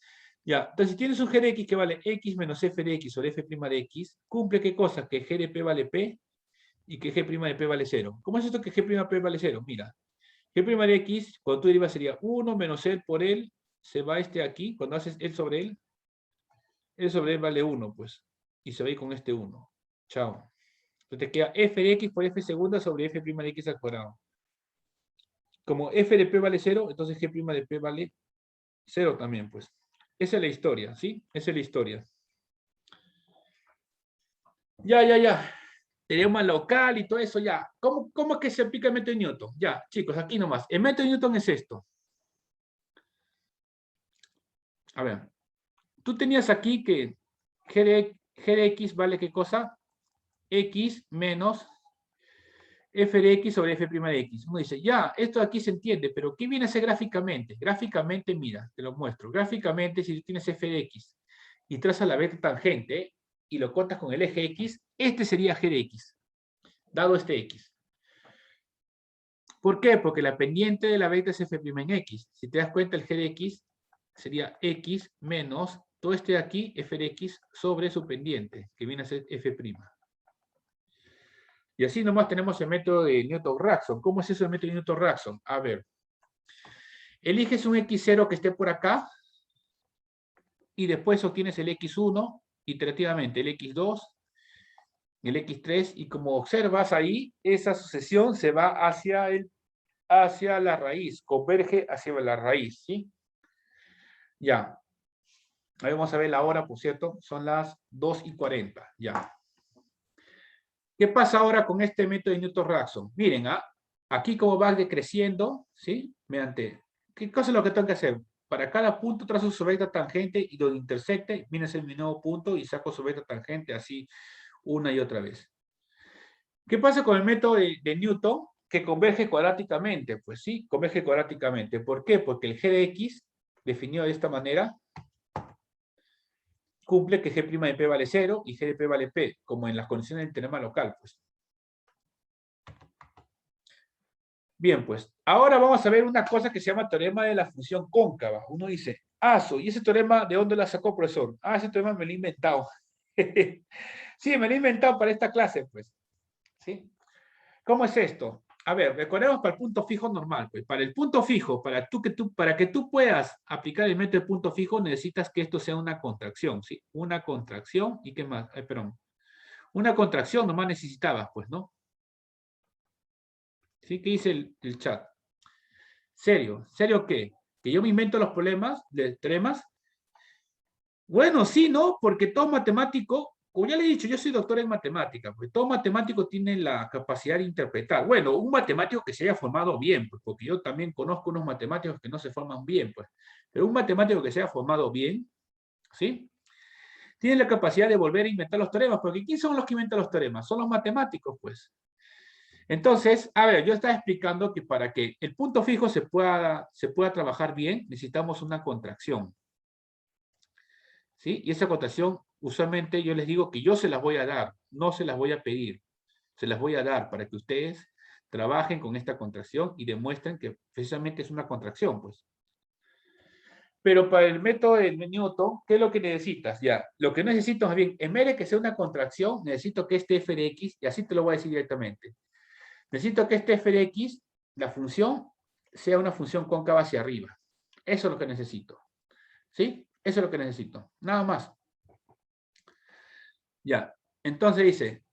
Ya, entonces si tienes un g de x que vale x menos f de x sobre f' de x, cumple qué cosa, que g de p vale p y que g' de p vale 0. ¿Cómo es esto que g' de p vale 0? Mira, g' de x, cuando tú derivas sería 1 menos el por él, se va este aquí, cuando haces el sobre él vale 1, pues, y se va a ir con este 1. Chao. Entonces te queda f de x por f segunda sobre f' de x al cuadrado. Como f de p vale 0, entonces g' de p vale 0 también, pues. Esa es la historia, ¿sí? Esa es la historia. Ya. Teorema local y todo eso, ya. ¿Cómo es que se aplica el método de Newton? Ya, chicos, aquí nomás. El método de Newton es esto. A ver. Tú tenías aquí que g de x vale ¿qué cosa? X menos f de x sobre f' de x. Uno dice, ya, esto aquí se entiende, pero ¿qué viene a ser gráficamente? Gráficamente, mira, te lo muestro. Gráficamente, si tú tienes f de x y trazas la vector tangente y lo cortas con el eje x, este sería g de x, dado este x. ¿Por qué? Porque la pendiente de la vector es f' en x. Si te das cuenta, el g de x sería x menos todo este de aquí, f de x, sobre su pendiente, que viene a ser f'. Y así nomás tenemos el método de Newton-Raphson. ¿Cómo es eso el método de Newton-Raphson? A ver. Eliges un x0 que esté por acá y después obtienes el x1, iterativamente el x2, el x3, y como observas ahí, esa sucesión se va hacia la raíz, converge hacia la raíz, ¿sí? Ya. Ahí vamos a ver la hora, por cierto, son las 2:40, ya. ¿Qué pasa ahora con este método de Newton-Raphson? Miren, aquí como va decreciendo, ¿sí? ¿Qué cosa es lo que tengo que hacer? Para cada punto trazo su recta tangente y donde intersecte, viene a ser mi nuevo punto y saco su recta tangente así una y otra vez. ¿Qué pasa con el método de Newton? Que converge cuadráticamente, pues sí, converge cuadráticamente. ¿Por qué? Porque el g de x, definido de esta manera, cumple que g' de p vale 0 y g de p vale p, como en las condiciones del teorema local, pues. Bien, pues, ahora vamos a ver una cosa que se llama teorema de la función cóncava. Uno dice, ¿y ese teorema de dónde la sacó, profesor? Ese teorema me lo he inventado. Sí, me lo he inventado para esta clase, pues. ¿Sí? ¿Cómo es esto? A ver, recordemos para el punto fijo normal, pues. Para el punto fijo, para que tú puedas aplicar el método de punto fijo, necesitas que esto sea una contracción, ¿sí? Una contracción, ¿y qué más? Perdón. Una contracción nomás necesitabas, pues, ¿no? ¿Sí? ¿Qué dice el chat? ¿Serio? ¿Serio qué? ¿Que yo me invento los problemas de teoremas? Bueno, sí, ¿no? Porque todo matemático, como ya le he dicho, yo soy doctor en matemática, pues todo matemático tiene la capacidad de interpretar. Bueno, un matemático que se haya formado bien, pues, porque yo también conozco unos matemáticos que no se forman bien, pues. Pero un matemático que se haya formado bien, ¿sí? Tiene la capacidad de volver a inventar los teoremas, porque ¿quién son los que inventan los teoremas? Son los matemáticos, pues. Entonces, a ver, yo estaba explicando que para que el punto fijo se pueda trabajar bien, necesitamos una contracción. ¿Sí? Y esa contracción, usualmente yo les digo que yo se las voy a dar, no se las voy a pedir, se las voy a dar para que ustedes trabajen con esta contracción y demuestren que precisamente es una contracción, pues. Pero para el método de Newton, ¿qué es lo que necesitas? Ya, lo que necesito más bien, en vez de que sea una contracción, necesito que este f de x, y así te lo voy a decir directamente, necesito que este f de x, la función, sea una función cóncava hacia arriba. Eso es lo que necesito. ¿Sí? Eso es lo que necesito. Nada más. Ya. Entonces dice,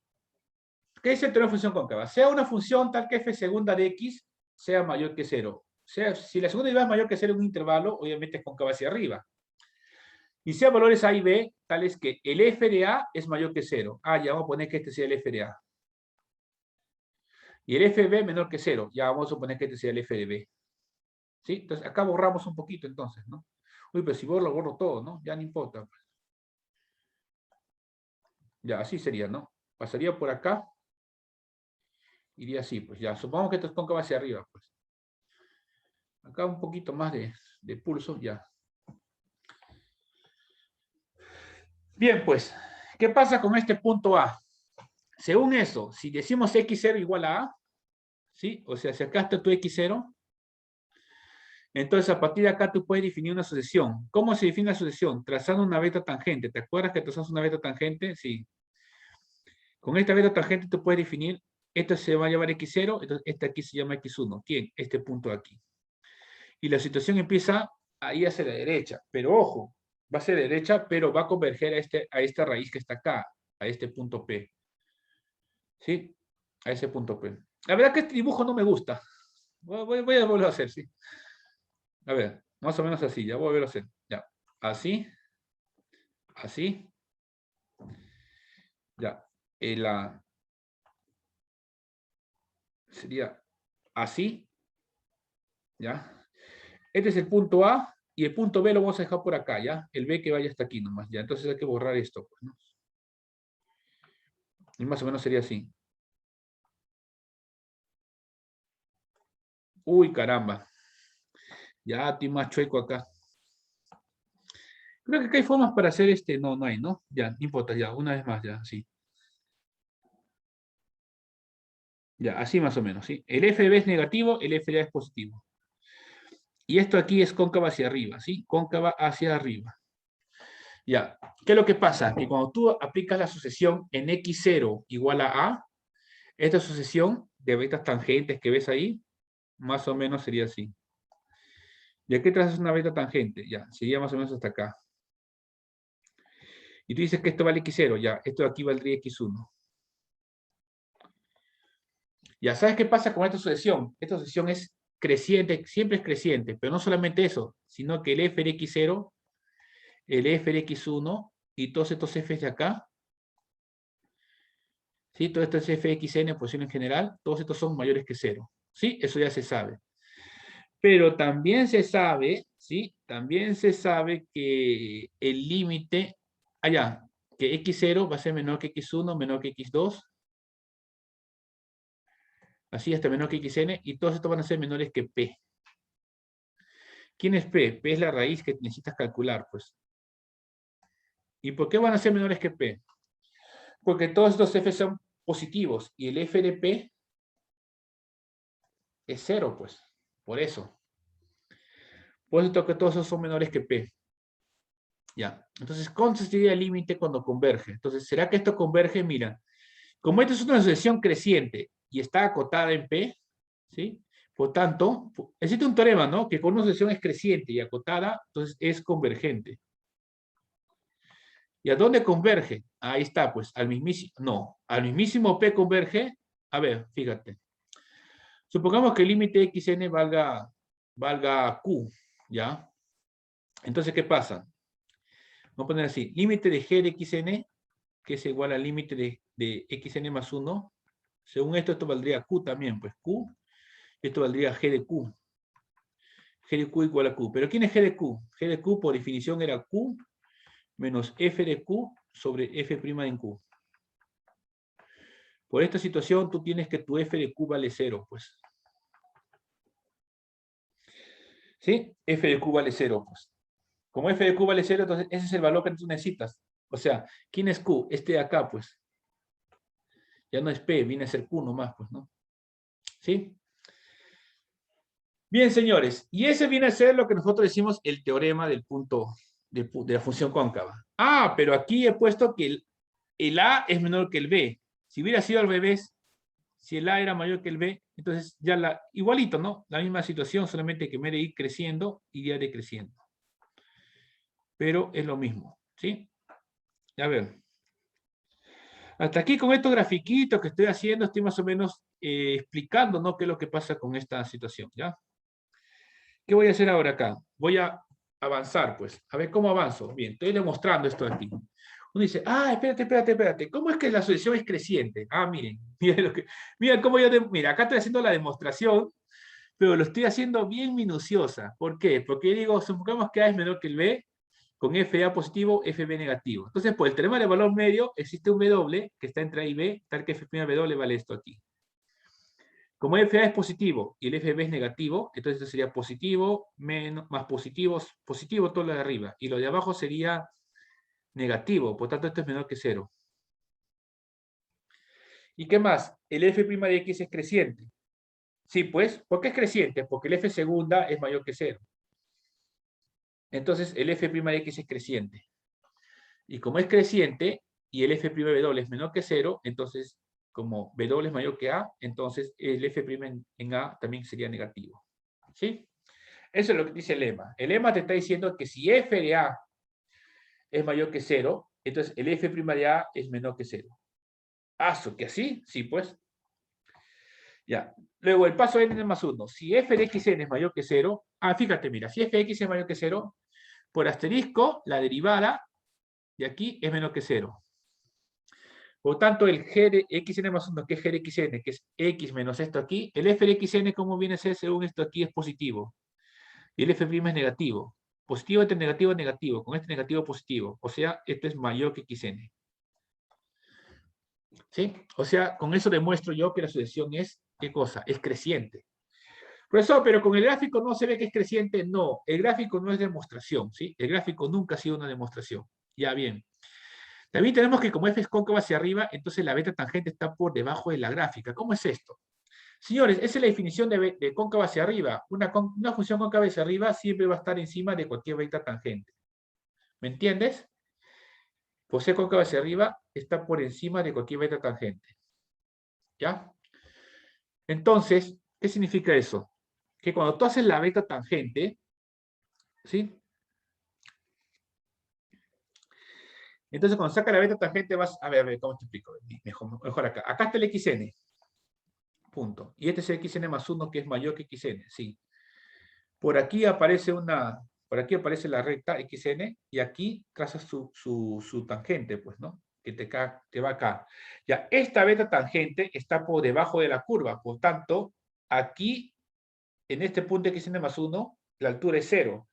¿qué dice el teorema de función cóncava? Sea una función tal que f segunda de x sea mayor que 0. Si la segunda derivada es mayor que 0 en un intervalo, obviamente es cóncava hacia arriba. Y sea valores a y b tales que el f de a es mayor que 0. Ya vamos a poner que este sea el f de a. Y el f de b menor que 0. Ya vamos a suponer que este sea el f de b. ¿Sí? Entonces acá borramos un poquito entonces, ¿no? Uy, pero si borro todo, ¿no? Ya no importa. Ya, así sería, ¿no? Pasaría por acá. Iría así, pues ya. Supongamos que esto es cóncava hacia arriba, pues. Acá un poquito más de pulso, ya. Bien, pues, ¿qué pasa con este punto A? Según eso, si decimos x0 igual a A, ¿sí? O sea, si acá está tu x0, entonces a partir de acá tú puedes definir una sucesión. ¿Cómo se define la sucesión? Trazando una vecta tangente. ¿Te acuerdas que trazamos una vecta tangente? Sí. Con esta vecta tangente tú puedes definir, esto se va a llamar x0, entonces este aquí se llama x1. ¿Quién? Este punto de aquí. Y la situación empieza ahí hacia la derecha. Pero ojo, va hacia la derecha, pero va a converger a esta raíz que está acá, a este punto P. ¿Sí? A ese punto P. La verdad que este dibujo no me gusta. Voy a volverlo a hacer, ¿sí? A ver, más o menos así, ya voy a volverlo a hacer. Ya, así, así. Ya, sería así, ¿ya? Este es el punto A y el punto B lo vamos a dejar por acá, ¿ya? El B que vaya hasta aquí nomás, ¿ya? Entonces hay que borrar esto, pues, ¿no? Y más o menos sería así. Uy, caramba. Ya, estoy más chueco acá. Creo que acá hay formas para hacer este. No, no hay, ¿no? Ya, no importa, ya, una vez más, ya, sí. Ya, así más o menos, ¿sí? El f de B es negativo, el f de A es positivo. Y esto aquí es cóncava hacia arriba, ¿sí? Cóncava hacia arriba. Ya, ¿qué es lo que pasa? Que cuando tú aplicas la sucesión en x0 igual a A, Esta sucesión de vetas tangentes que ves ahí, más o menos sería así. ¿Y aquí trazas una beta tangente? Ya, sería más o menos hasta acá. Y tú dices que esto vale x0, ya, esto de aquí valdría x1. Ya, ¿sabes qué pasa con esta sucesión? Esta sucesión es creciente, siempre es creciente, pero no solamente eso, sino que el f de x0, el f de x1 y todos estos f's de acá, ¿sí? Todo esto es f de xn en posición en general, todos estos son mayores que 0. ¿Sí? Eso ya se sabe. Pero también se sabe, ¿sí? También se sabe que el límite, allá, que x0 va a ser menor que x1, menor que x2, así hasta menor que xn, y todos estos van a ser menores que p. ¿Quién es p? P es la raíz que necesitas calcular, pues. ¿Y por qué van a ser menores que p? Porque todos estos f son positivos, y el f de p es 0, pues. Por eso. Por eso que todos esos son menores que p. Ya. Entonces, ¿cuánto sería el límite cuando converge? Entonces, ¿será que esto converge? Mira, como esta es una sucesión creciente y está acotada en P, ¿sí? Por tanto, existe un teorema, ¿no? Que con una sucesión es creciente y acotada, entonces es convergente. ¿Y a dónde converge? Ahí está, pues, al mismísimo, no, al mismísimo P converge. A ver, fíjate. Supongamos que el límite xn valga q, ¿ya? Entonces, ¿qué pasa? Vamos a poner así, límite de g de xn, que es igual al límite de xn más 1. Según esto valdría q también, pues q. Esto valdría g de q. G de q igual a q. ¿Pero quién es g de q? G de q por definición era q menos f de q sobre f' en q. Por esta situación tú tienes que tu f de q vale 0, pues. ¿Sí? F de q vale 0, pues. Como f de q vale 0, entonces ese es el valor que tú necesitas. O sea, ¿quién es q? Este de acá, pues. Ya no es p, viene a ser q nomás, pues, ¿no? ¿Sí? Bien, señores, y ese viene a ser lo que nosotros decimos el teorema del punto de la función cóncava. Ah, pero aquí he puesto que el A es menor que el B. Si hubiera sido al revés, si el A era mayor que el B, entonces ya igualito, ¿no? La misma situación, solamente que en vez de ir creciendo, iría decreciendo. Pero es lo mismo, ¿sí? A ver. Hasta aquí con estos grafiquitos que estoy haciendo, estoy más o menos explicando, ¿no? Qué es lo que pasa con esta situación, ¿ya? ¿Qué voy a hacer ahora acá? Voy a avanzar, pues. A ver cómo avanzo. Bien, estoy demostrando esto aquí. Uno dice, ah, espérate. ¿Cómo es que la sucesión es creciente? Ah, miren, miren cómo mira, acá estoy haciendo la demostración, pero lo estoy haciendo bien minuciosa. ¿Por qué? Porque digo, supongamos que A es menor que el B, con FA positivo, FB negativo. Entonces, por el teorema de valor medio, existe un W que está entre A y B, tal que F'W vale esto aquí. Como FA es positivo y el FB es negativo, entonces esto sería positivo, menos, más positivos, positivo todo lo de arriba. Y lo de abajo sería negativo, por tanto esto es menor que 0. ¿Y qué más? El f' de x es creciente. Sí, pues, ¿por qué es creciente? Porque el f segunda es mayor que 0. Entonces el f' de x es creciente. Y como es creciente y el f' w es menor que 0, entonces como w es mayor que a, entonces el f' en a también sería negativo. ¿Sí? Eso es lo que dice el lema. El lema te está diciendo que si f de a es mayor que 0, entonces el f' de a es menor que 0. ¿Aso que así? Sí, pues. Ya. Luego el paso n más 1. Si f de xn es mayor que 0, fíjate, mira, si f de x es mayor que 0, por asterisco, la derivada de aquí es menor que 0. Por tanto, el g de xn más 1, que es g de xn, que es x menos esto aquí, el f de xn, como viene a ser según esto aquí, es positivo. Y el f' es negativo. Positivo entre negativo, negativo. Con este negativo positivo. O sea, esto es mayor que xn. ¿Sí? O sea, con eso demuestro yo que la sucesión es, ¿qué cosa? Es creciente. Profesor, pero con el gráfico no se ve que es creciente. No, el gráfico no es demostración, ¿sí? El gráfico nunca ha sido una demostración. Ya bien. También tenemos que como f es cóncava hacia arriba, entonces la beta tangente está por debajo de la gráfica. ¿Cómo es esto? Señores, esa es la definición de cóncava hacia arriba. Una función cóncava hacia arriba siempre va a estar encima de cualquier beta tangente. ¿Me entiendes? Por ser cóncava hacia arriba, está por encima de cualquier beta tangente. ¿Ya? Entonces, ¿qué significa eso? Que cuando tú haces la beta tangente, ¿sí? Entonces, cuando saca la beta tangente, vas a ver, ¿cómo te explico? Mejor acá. Acá está el xn, punto. Y este es el xn más 1, que es mayor que xn, sí. Por aquí aparece la recta xn, y aquí trazas su tangente, pues, ¿no? Que te va acá. Ya, esta beta tangente está por debajo de la curva, por tanto, aquí, en este punto xn más 1, la altura es 0.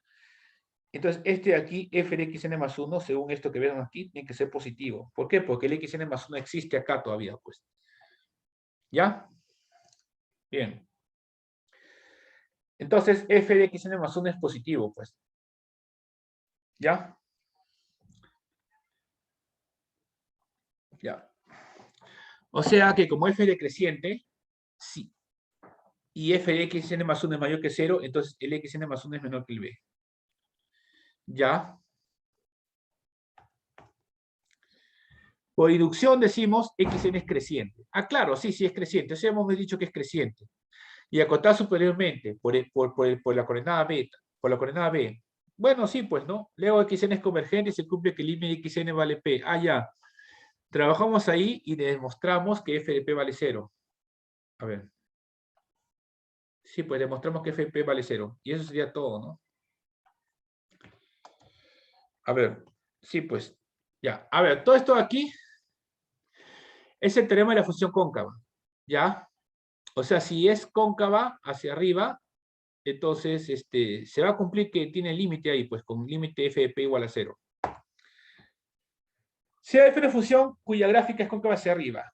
Entonces, este de aquí, f de xn más 1, según esto que vieron aquí, tiene que ser positivo. ¿Por qué? Porque el xn más 1 existe acá todavía, pues. ¿Ya? Bien. Entonces, f de xn más 1 es positivo, pues. ¿Ya? Ya. O sea que como f decreciente, sí, y f de xn más 1 es mayor que 0, entonces el xn más 1 es menor que el b. ¿Ya? Por inducción decimos xn es creciente. Ah, claro, sí, sí es creciente. O sea, hemos dicho que es creciente. Y acotar superiormente por la coordenada beta, por la coordenada b. Bueno, sí, pues, ¿no? Leo xn es convergente y se cumple que el límite de xn vale p. Ah, ya. Trabajamos ahí y demostramos que f de p vale 0. A ver. Sí, pues demostramos que f de p vale 0. Y eso sería todo, ¿no? A ver. Sí, pues. Ya. A ver, todo esto aquí es el teorema de la función cóncava. ¿Ya? O sea, si es cóncava hacia arriba, entonces se va a cumplir que tiene límite ahí, pues con límite f de p igual a 0. Si hay una función cuya gráfica es cóncava hacia arriba.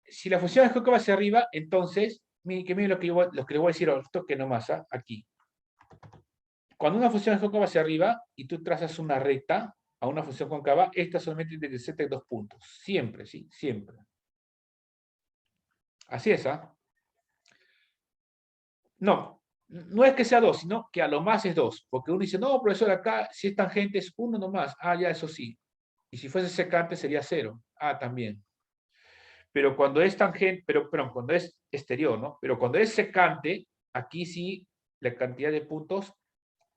Si la función es cóncava hacia arriba, entonces, miren lo que le voy a decir, toque nomás, aquí. Cuando una función es cóncava hacia arriba y tú trazas una recta a una función cóncava, esta solamente intersecta en 2 puntos. Siempre, ¿sí? Siempre. Así es, ¿ah? No, no es que sea 2, sino que a lo más es 2. Porque uno dice, no, profesor, acá si es tangente es 1 nomás. Ah, ya, eso sí. Y si fuese secante sería 0. Ah, también. Pero cuando es tangente, pero cuando es exterior, ¿no? Pero cuando es secante, aquí sí la cantidad de puntos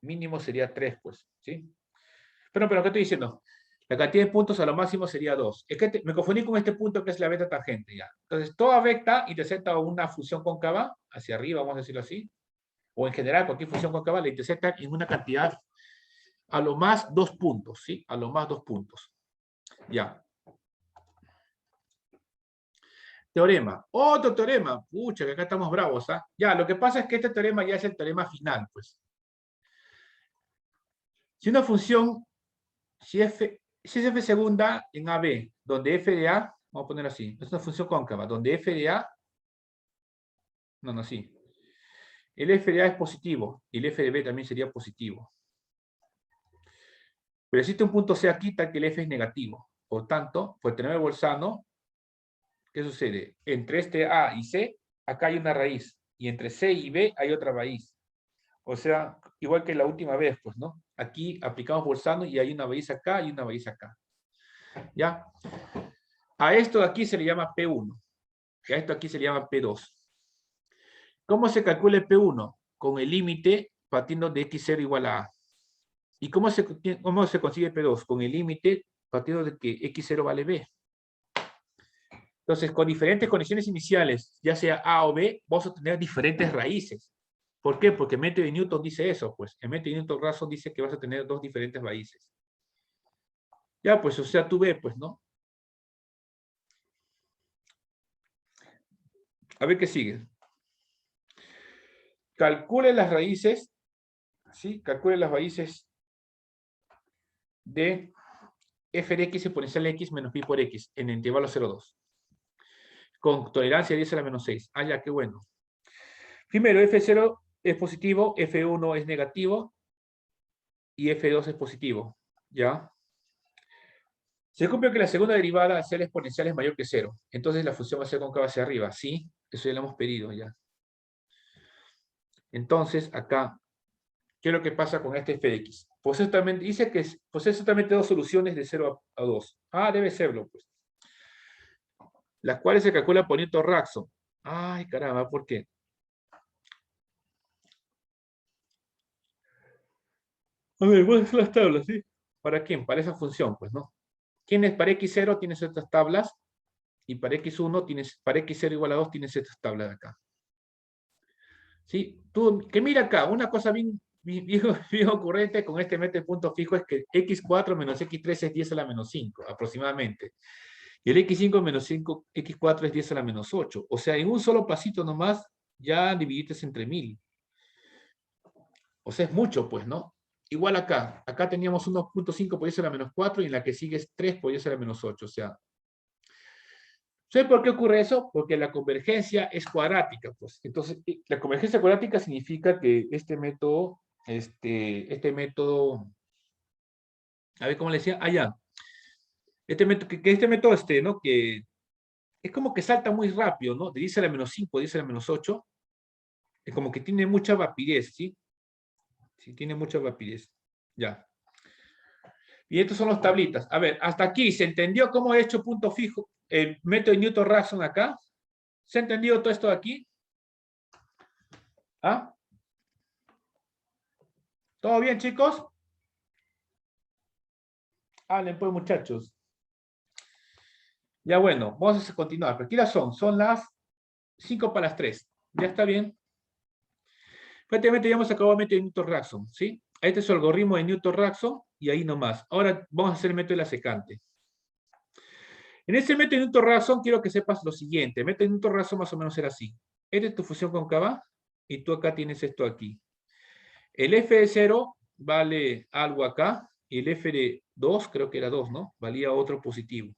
mínimo sería 3, pues, ¿sí? Pero, ¿qué estoy diciendo? La cantidad de puntos a lo máximo sería 2. Es que me confundí con este punto que es la beta tangente, ya. Entonces, toda recta intersecta una función cóncava, hacia arriba, vamos a decirlo así, o en general cualquier función cóncava la intersecta en una cantidad a lo más 2 puntos, ¿sí? A lo más 2 puntos. Ya. Teorema. Otro teorema. Pucha, que acá estamos bravos, ¿ah? Ya, lo que pasa es que este teorema ya es el teorema final, pues. Si una función, si es f segunda en AB, donde f de A, vamos a poner así, es una función cóncava, donde f de A, no, sí. El f de A es positivo, y el f de B también sería positivo. Pero existe un punto C aquí tal que el f es negativo. Por tanto, por el teorema de Bolzano, ¿qué sucede? Entre este A y C, acá hay una raíz. Y entre C y B hay otra raíz. O sea, igual que la última vez, pues, ¿no? Aquí aplicamos Bolzano y hay una raíz acá y una raíz acá. ¿Ya? A esto de aquí se le llama P1. Y a esto aquí se le llama P2. ¿Cómo se calcula el P1? Con el límite partiendo de x0 igual a A. ¿Y cómo se consigue el P2? Con el límite partiendo de que x0 vale B. Entonces, con diferentes condiciones iniciales, ya sea A o B, vamos a tener diferentes raíces. ¿Por qué? Porque el método de Newton dice eso, pues. El método de Newton-Raphson dice que vas a tener 2 diferentes raíces. Ya, pues, o sea, tú ves, pues, ¿no? A ver qué sigue. Calcule las raíces, ¿sí? Calcule las raíces de f de x exponencial x menos pi por x en el intervalo 0,2. Con tolerancia 10 a la menos 6. Ah, ya, qué bueno. Primero, f0 es positivo, f1 es negativo y f2 es positivo. ¿Ya? Se cumple que la segunda derivada hacia el exponencial es mayor que 0. Entonces la función va a ser cóncava hacia arriba. ¿Sí? Eso ya lo hemos pedido ya. Entonces, acá, ¿qué es lo que pasa con este f de x? Pues exactamente, dice que posee exactamente 2 soluciones de 0 a 2. Ah, debe serlo, pues. las cuales se calcula por Newton-Raphson. Ay, caramba, ¿por qué? A ver, voy a hacer las tablas, ¿sí? ¿Para quién? Para esa función, pues, ¿no? Tienes para x0 tienes estas tablas, y para x1 tienes, para x0 igual a 2 tienes estas tablas de acá. ¿Sí? Tú, que mira acá, una cosa bien ocurrente con este método de punto fijo es que x4 menos x3 es 10 a la menos 5, aproximadamente. Y el x5 menos 5, x4 es 10 a la menos 8. O sea, en un solo pasito nomás ya dividiste entre 1000. O sea, es mucho, pues, ¿no? Igual acá. Acá teníamos 1.5 por 10 a la menos 4 y en la que sigue es 3 por 10 a la menos 8. O sea, ¿sabes por qué ocurre eso? Porque la convergencia es cuadrática, pues. Entonces, la convergencia cuadrática significa que este método, a ver cómo le decía, ya. Este método, que este método, ¿no? Que es como que salta muy rápido, ¿no? De 10 a la menos 5, 10 a la menos 8, es como que tiene mucha rapidez, ¿sí? Sí, tiene mucha rapidez. Ya. Y estos son los tablitas. A ver, hasta aquí, ¿se entendió cómo he hecho punto fijo? El método de Newton-Raphson acá. ¿Se ha entendido todo esto de aquí? ¿Ah? ¿Todo bien, chicos? Hablen pues, muchachos. Ya bueno, vamos a continuar. Pero aquí las son las 5 para las 3. ¿Ya está bien? Prácticamente ya hemos acabado el método de Newton-Raphson, ¿sí? Este es su algoritmo de Newton-Raphson y ahí nomás. Ahora vamos a hacer el método de la secante. En este método de Newton-Raphson quiero que sepas lo siguiente. El método de Newton-Raphson más o menos era así. Esta es tu función cóncava y tú acá tienes esto aquí. El f de 0 vale algo acá y el f de 2, creo que era 2, ¿no? Valía otro positivo.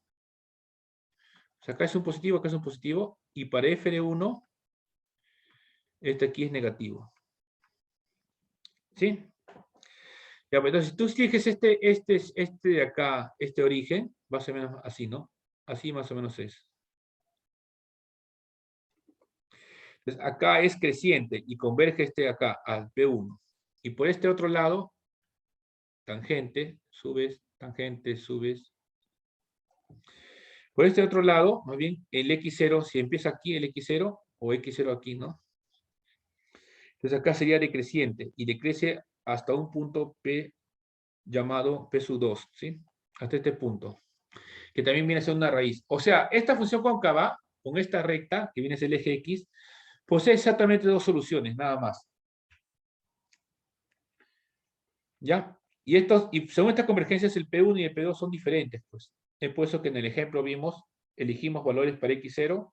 O sea, acá es un positivo, acá es un positivo y para f de 1, este aquí es negativo. ¿Sí? Ya, pues, entonces, si tú eliges este de acá, este origen, más o menos así, ¿no? Así más o menos es. Entonces, acá es creciente y converge este de acá al P1. Y por este otro lado, tangente, subes. Por este otro lado, más bien, el X0, si empieza aquí el X0 o X0 aquí, ¿no? Entonces acá sería decreciente y decrece hasta un punto P llamado P sub 2, ¿sí? Hasta este punto, que también viene a ser una raíz. O sea, esta función cóncava, con esta recta, que viene a ser el eje X, posee exactamente dos soluciones, nada más. ¿Ya? Y según estas convergencias, el P1 y el P2 son diferentes, pues. Es por eso que en el ejemplo elegimos valores para X0,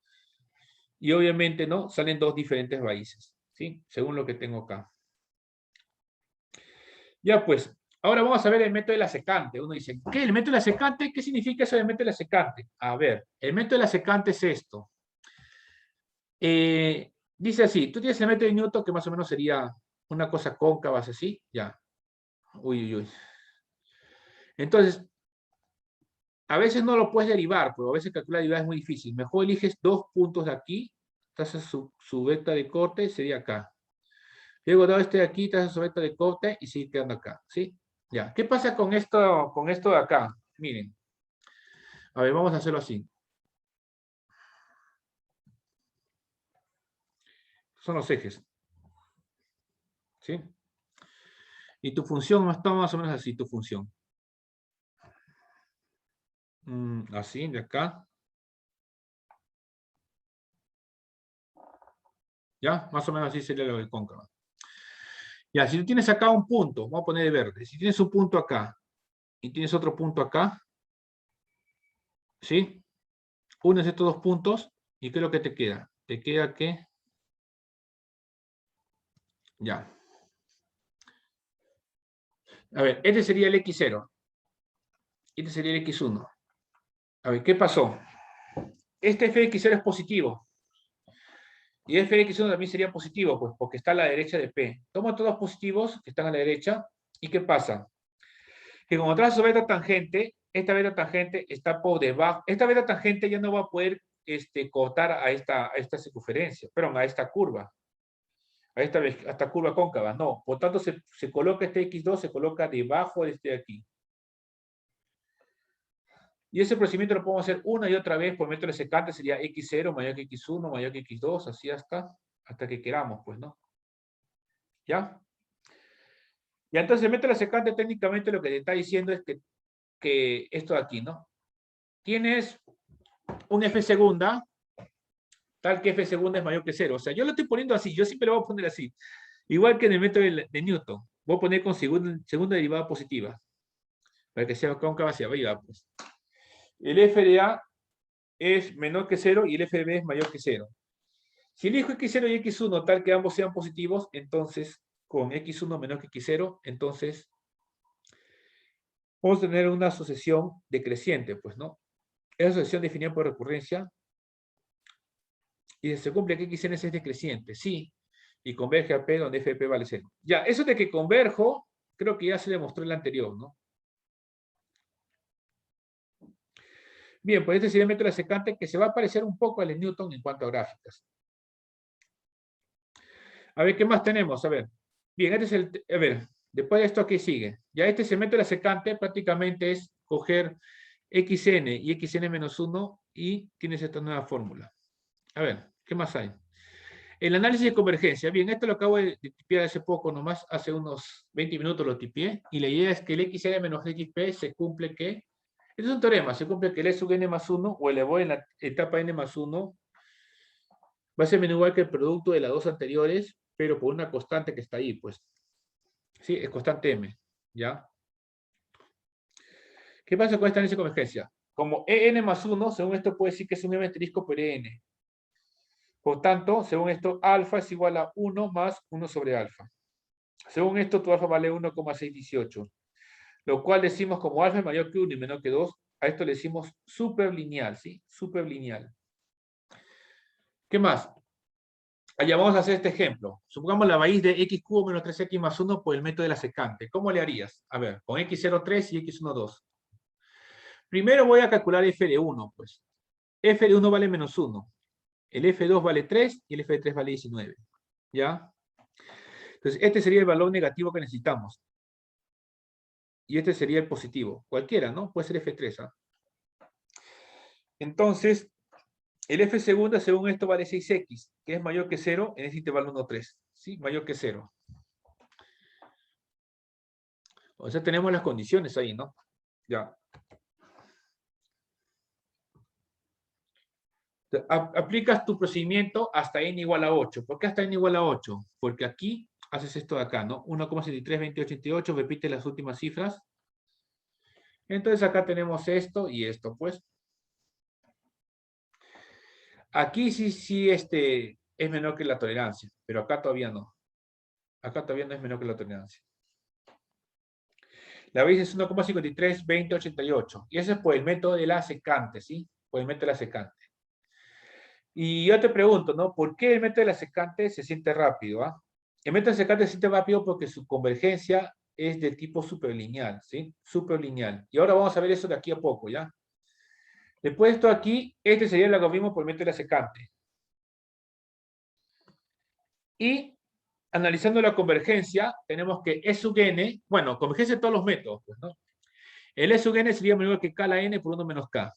y obviamente, ¿no? Salen dos diferentes raíces, ¿sí? Según lo que tengo acá. Ya, pues, ahora vamos a ver el método de la secante. Uno dice, ¿qué? ¿El método de la secante? ¿Qué significa eso del método de la secante? A ver, el método de la secante es esto. Dice así, tú tienes el método de Newton que más o menos sería una cosa cóncava, así, ya. Uy. Entonces, a veces no lo puedes derivar, pero a veces calcular la derivada es muy difícil. Mejor eliges dos puntos de aquí, entonces su vecta de corte sería acá. Luego dado este de aquí, trazas su vecta de corte y sigue quedando acá, ¿sí? Ya. ¿Qué pasa con esto de acá? Miren. A ver, vamos a hacerlo así. Son los ejes. ¿Sí? Y tu función está más o menos así, tu función. Así, de acá. ¿Ya? Más o menos así sería lo del cóncava. Ya, si tú tienes acá un punto, vamos a poner de verde. Si tienes un punto acá y tienes otro punto acá, ¿sí? Unes estos dos puntos y ¿qué es lo que te queda? Te queda que... Ya. A ver, este sería el X0. Este sería el X1. A ver, ¿qué pasó? Este f de X0 es positivo. Y f de X1 también sería positivo, pues, porque está a la derecha de P. Tomo todos los positivos que están a la derecha. ¿Y qué pasa? Que como trazo beta tangente, esta beta tangente está por debajo. Esta beta tangente ya no va a poder cortar a esta circunferencia, perdón, a esta curva. A esta curva cóncava, no. Por tanto, se coloca este X2, se coloca debajo de este de aquí. Y ese procedimiento lo podemos hacer una y otra vez por método de secante, sería x0 mayor que x1 mayor que x2, así hasta que queramos, pues, ¿no? ¿Ya? Y entonces el método de secante técnicamente lo que te está diciendo es que esto de aquí, ¿no? Tienes un f segunda, tal que f segunda es mayor que 0. O sea, yo lo estoy poniendo así, yo siempre lo voy a poner así. Igual que en el método de Newton. Voy a poner con segunda derivada positiva. Para que sea cóncava hacia arriba, pues. El f de A es menor que 0 y el f de B es mayor que 0. Si elijo x0 y x1 tal que ambos sean positivos, entonces con x1 menor que x0, entonces vamos a tener una sucesión decreciente, pues, ¿no? Esa sucesión definida por recurrencia y se cumple que xn es decreciente, sí, y converge a P donde f de P vale 0. Ya, eso de que converjo, creo que ya se demostró en el anterior, ¿no? Bien, pues este sería el método de secante que se va a parecer un poco al de Newton en cuanto a gráficas. A ver, ¿qué más tenemos? A ver. Bien, este es el... A ver, después de esto, ¿qué sigue? Ya este es el método de secante, prácticamente es coger xn y xn menos 1 y tienes esta nueva fórmula. A ver, ¿qué más hay? El análisis de convergencia. Bien, esto lo acabo de tipear hace poco, nomás hace unos 20 minutos lo tipeé, y la idea es que el xn menos xp se cumple que... Este es un teorema, se cumple que el e sub n más 1 o elevado en la etapa n más 1 va a ser menos igual que el producto de las dos anteriores, pero por una constante que está ahí, pues. Sí, es constante m, ¿ya? ¿Qué pasa con esta análisis de convergencia? Como en más 1, según esto puede decir que es un m asterisco por en. Por tanto, según esto, alfa es igual a 1 más 1 sobre alfa. Según esto, tu alfa vale 1,618. Lo cual decimos como alfa es mayor que 1 y menor que 2, a esto le decimos superlineal, ¿sí? Superlineal. ¿Qué más? Allá vamos a hacer este ejemplo. Supongamos la raíz de x cubo menos 3x más 1 por el método de la secante. ¿Cómo le harías? A ver, con x03 y x12. Primero voy a calcular f de 1, pues. F de 1 vale menos 1. El f2 vale 3 y el f de 3 vale 19. ¿Ya? Entonces, este sería el valor negativo que necesitamos. Y este sería el positivo. Cualquiera, ¿no? Puede ser f3. ¿Ah? Entonces, el f segunda, según esto, vale 6x, que es mayor que 0 en ese intervalo 1, 3. ¿Sí? Mayor que 0. O sea, tenemos las condiciones ahí, ¿no? Ya. Aplicas tu procedimiento hasta n igual a 8. ¿Por qué hasta n igual a 8? Porque aquí haces esto de acá, ¿no? 1,73, 2088, repite las últimas cifras. Entonces acá tenemos esto y esto, pues. Aquí sí es menor que la tolerancia, pero acá todavía no. Acá todavía no es menor que la tolerancia. La raíz es 1,53, 2088. Y ese es por el método de la secante, ¿sí? Por el método de la secante. Y yo te pregunto, ¿no? ¿Por qué el método de la secante se siente rápido? ¿Ah? El método de la secante se siente rápido porque su convergencia es de tipo superlineal, ¿sí? Superlineal. Y ahora vamos a ver eso de aquí a poco, ¿ya? Después de esto aquí, este sería el logaritmo por el método de la secante. Y analizando la convergencia, tenemos que E sub n, bueno, convergencia de todos los métodos, pues, ¿no? El E sub n sería menor que k a la n por 1 menos k.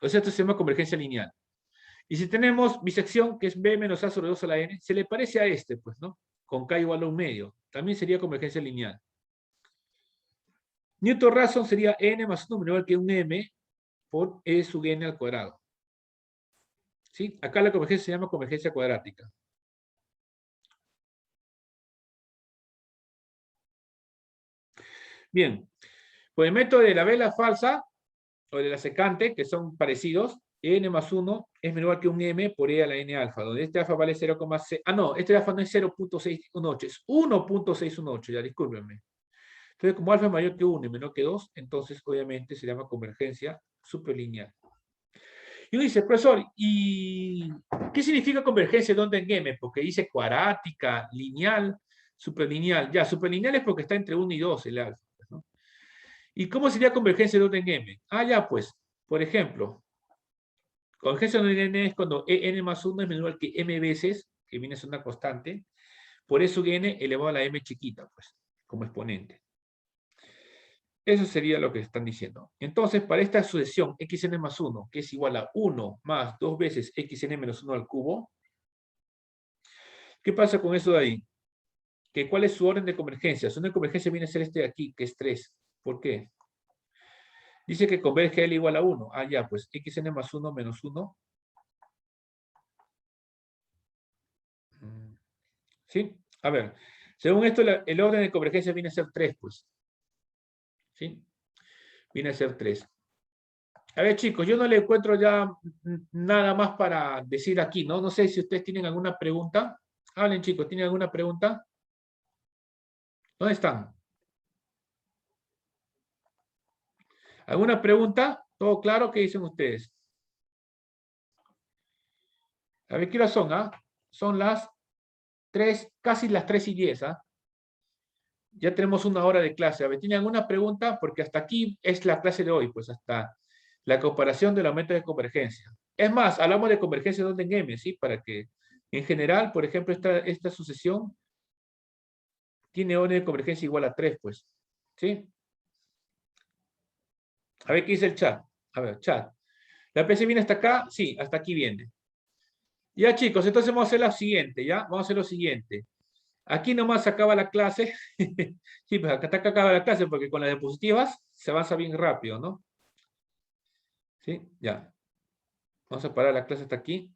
O sea, esto se llama convergencia lineal. Y si tenemos bisección, que es b menos a sobre 2 a la n, se le parece a este, pues, ¿no? Con k igual a 1 medio. También sería convergencia lineal. Newton-Raphson sería n más 1 menor que un m por e sub n al cuadrado. ¿Sí? Acá la convergencia se llama convergencia cuadrática. Bien. Por el método de la vela falsa, o de la secante, que son parecidos, n más 1 es menor que un m por e a la n alfa, donde este alfa vale 0,6. Ah, no, este alfa no es 0,618, es 1,618, ya discúlpenme. Entonces, como alfa es mayor que 1 y menor que 2, entonces obviamente se llama convergencia superlineal. Y uno dice, profesor, ¿y qué significa convergencia de onda en m? Porque dice cuadrática, lineal, superlineal. Ya, superlineal es porque está entre 1 y 2 el alfa. ¿No? ¿Y cómo sería convergencia de onda en m? Ah, ya, pues, por ejemplo, convergencia de onda en n es cuando en más 1 es menor que m veces, que viene a ser una constante, por eso n elevado a la m chiquita, pues, como exponente. Eso sería lo que están diciendo. Entonces, para esta sucesión xn más 1, que es igual a 1 más 2 veces xn menos 1 al cubo, ¿qué pasa con eso de ahí? Que ¿cuál es su orden de convergencia? Su orden de convergencia viene a ser este de aquí, que es 3. ¿Por qué? Dice que converge L igual a 1. Ah, ya, pues xn más 1 menos 1. ¿Sí? A ver, según esto, el orden de convergencia viene a ser 3, pues. ¿Sí? Viene a ser 3. A ver, chicos, yo no le encuentro ya nada más para decir aquí, ¿no? No sé si ustedes tienen alguna pregunta. Hablen, chicos, ¿tienen alguna pregunta? ¿Dónde están? ¿Alguna pregunta? ¿Todo claro? ¿Qué dicen ustedes? A ver, ¿qué horas son? ¿Ah? Son las 3, casi las 3:10, ¿ah? Ya tenemos una hora de clase. A ver, ¿tienen alguna pregunta? Porque hasta aquí es la clase de hoy, pues hasta la comparación del aumento de convergencia. Es más, hablamos de convergencia de orden M, ¿sí? Para que, en general, por ejemplo, esta sucesión tiene orden de convergencia igual a 3, pues. ¿Sí? A ver, ¿qué dice el chat? A ver, chat. ¿La PC viene hasta acá? Sí, hasta aquí viene. Ya, chicos, entonces vamos a hacer lo siguiente, ¿ya? Vamos a hacer lo siguiente. Aquí nomás se acaba la clase. Sí, pues acá acaba la clase porque con las diapositivas se avanza bien rápido, ¿no? ¿Sí? Ya. Vamos a parar la clase hasta aquí.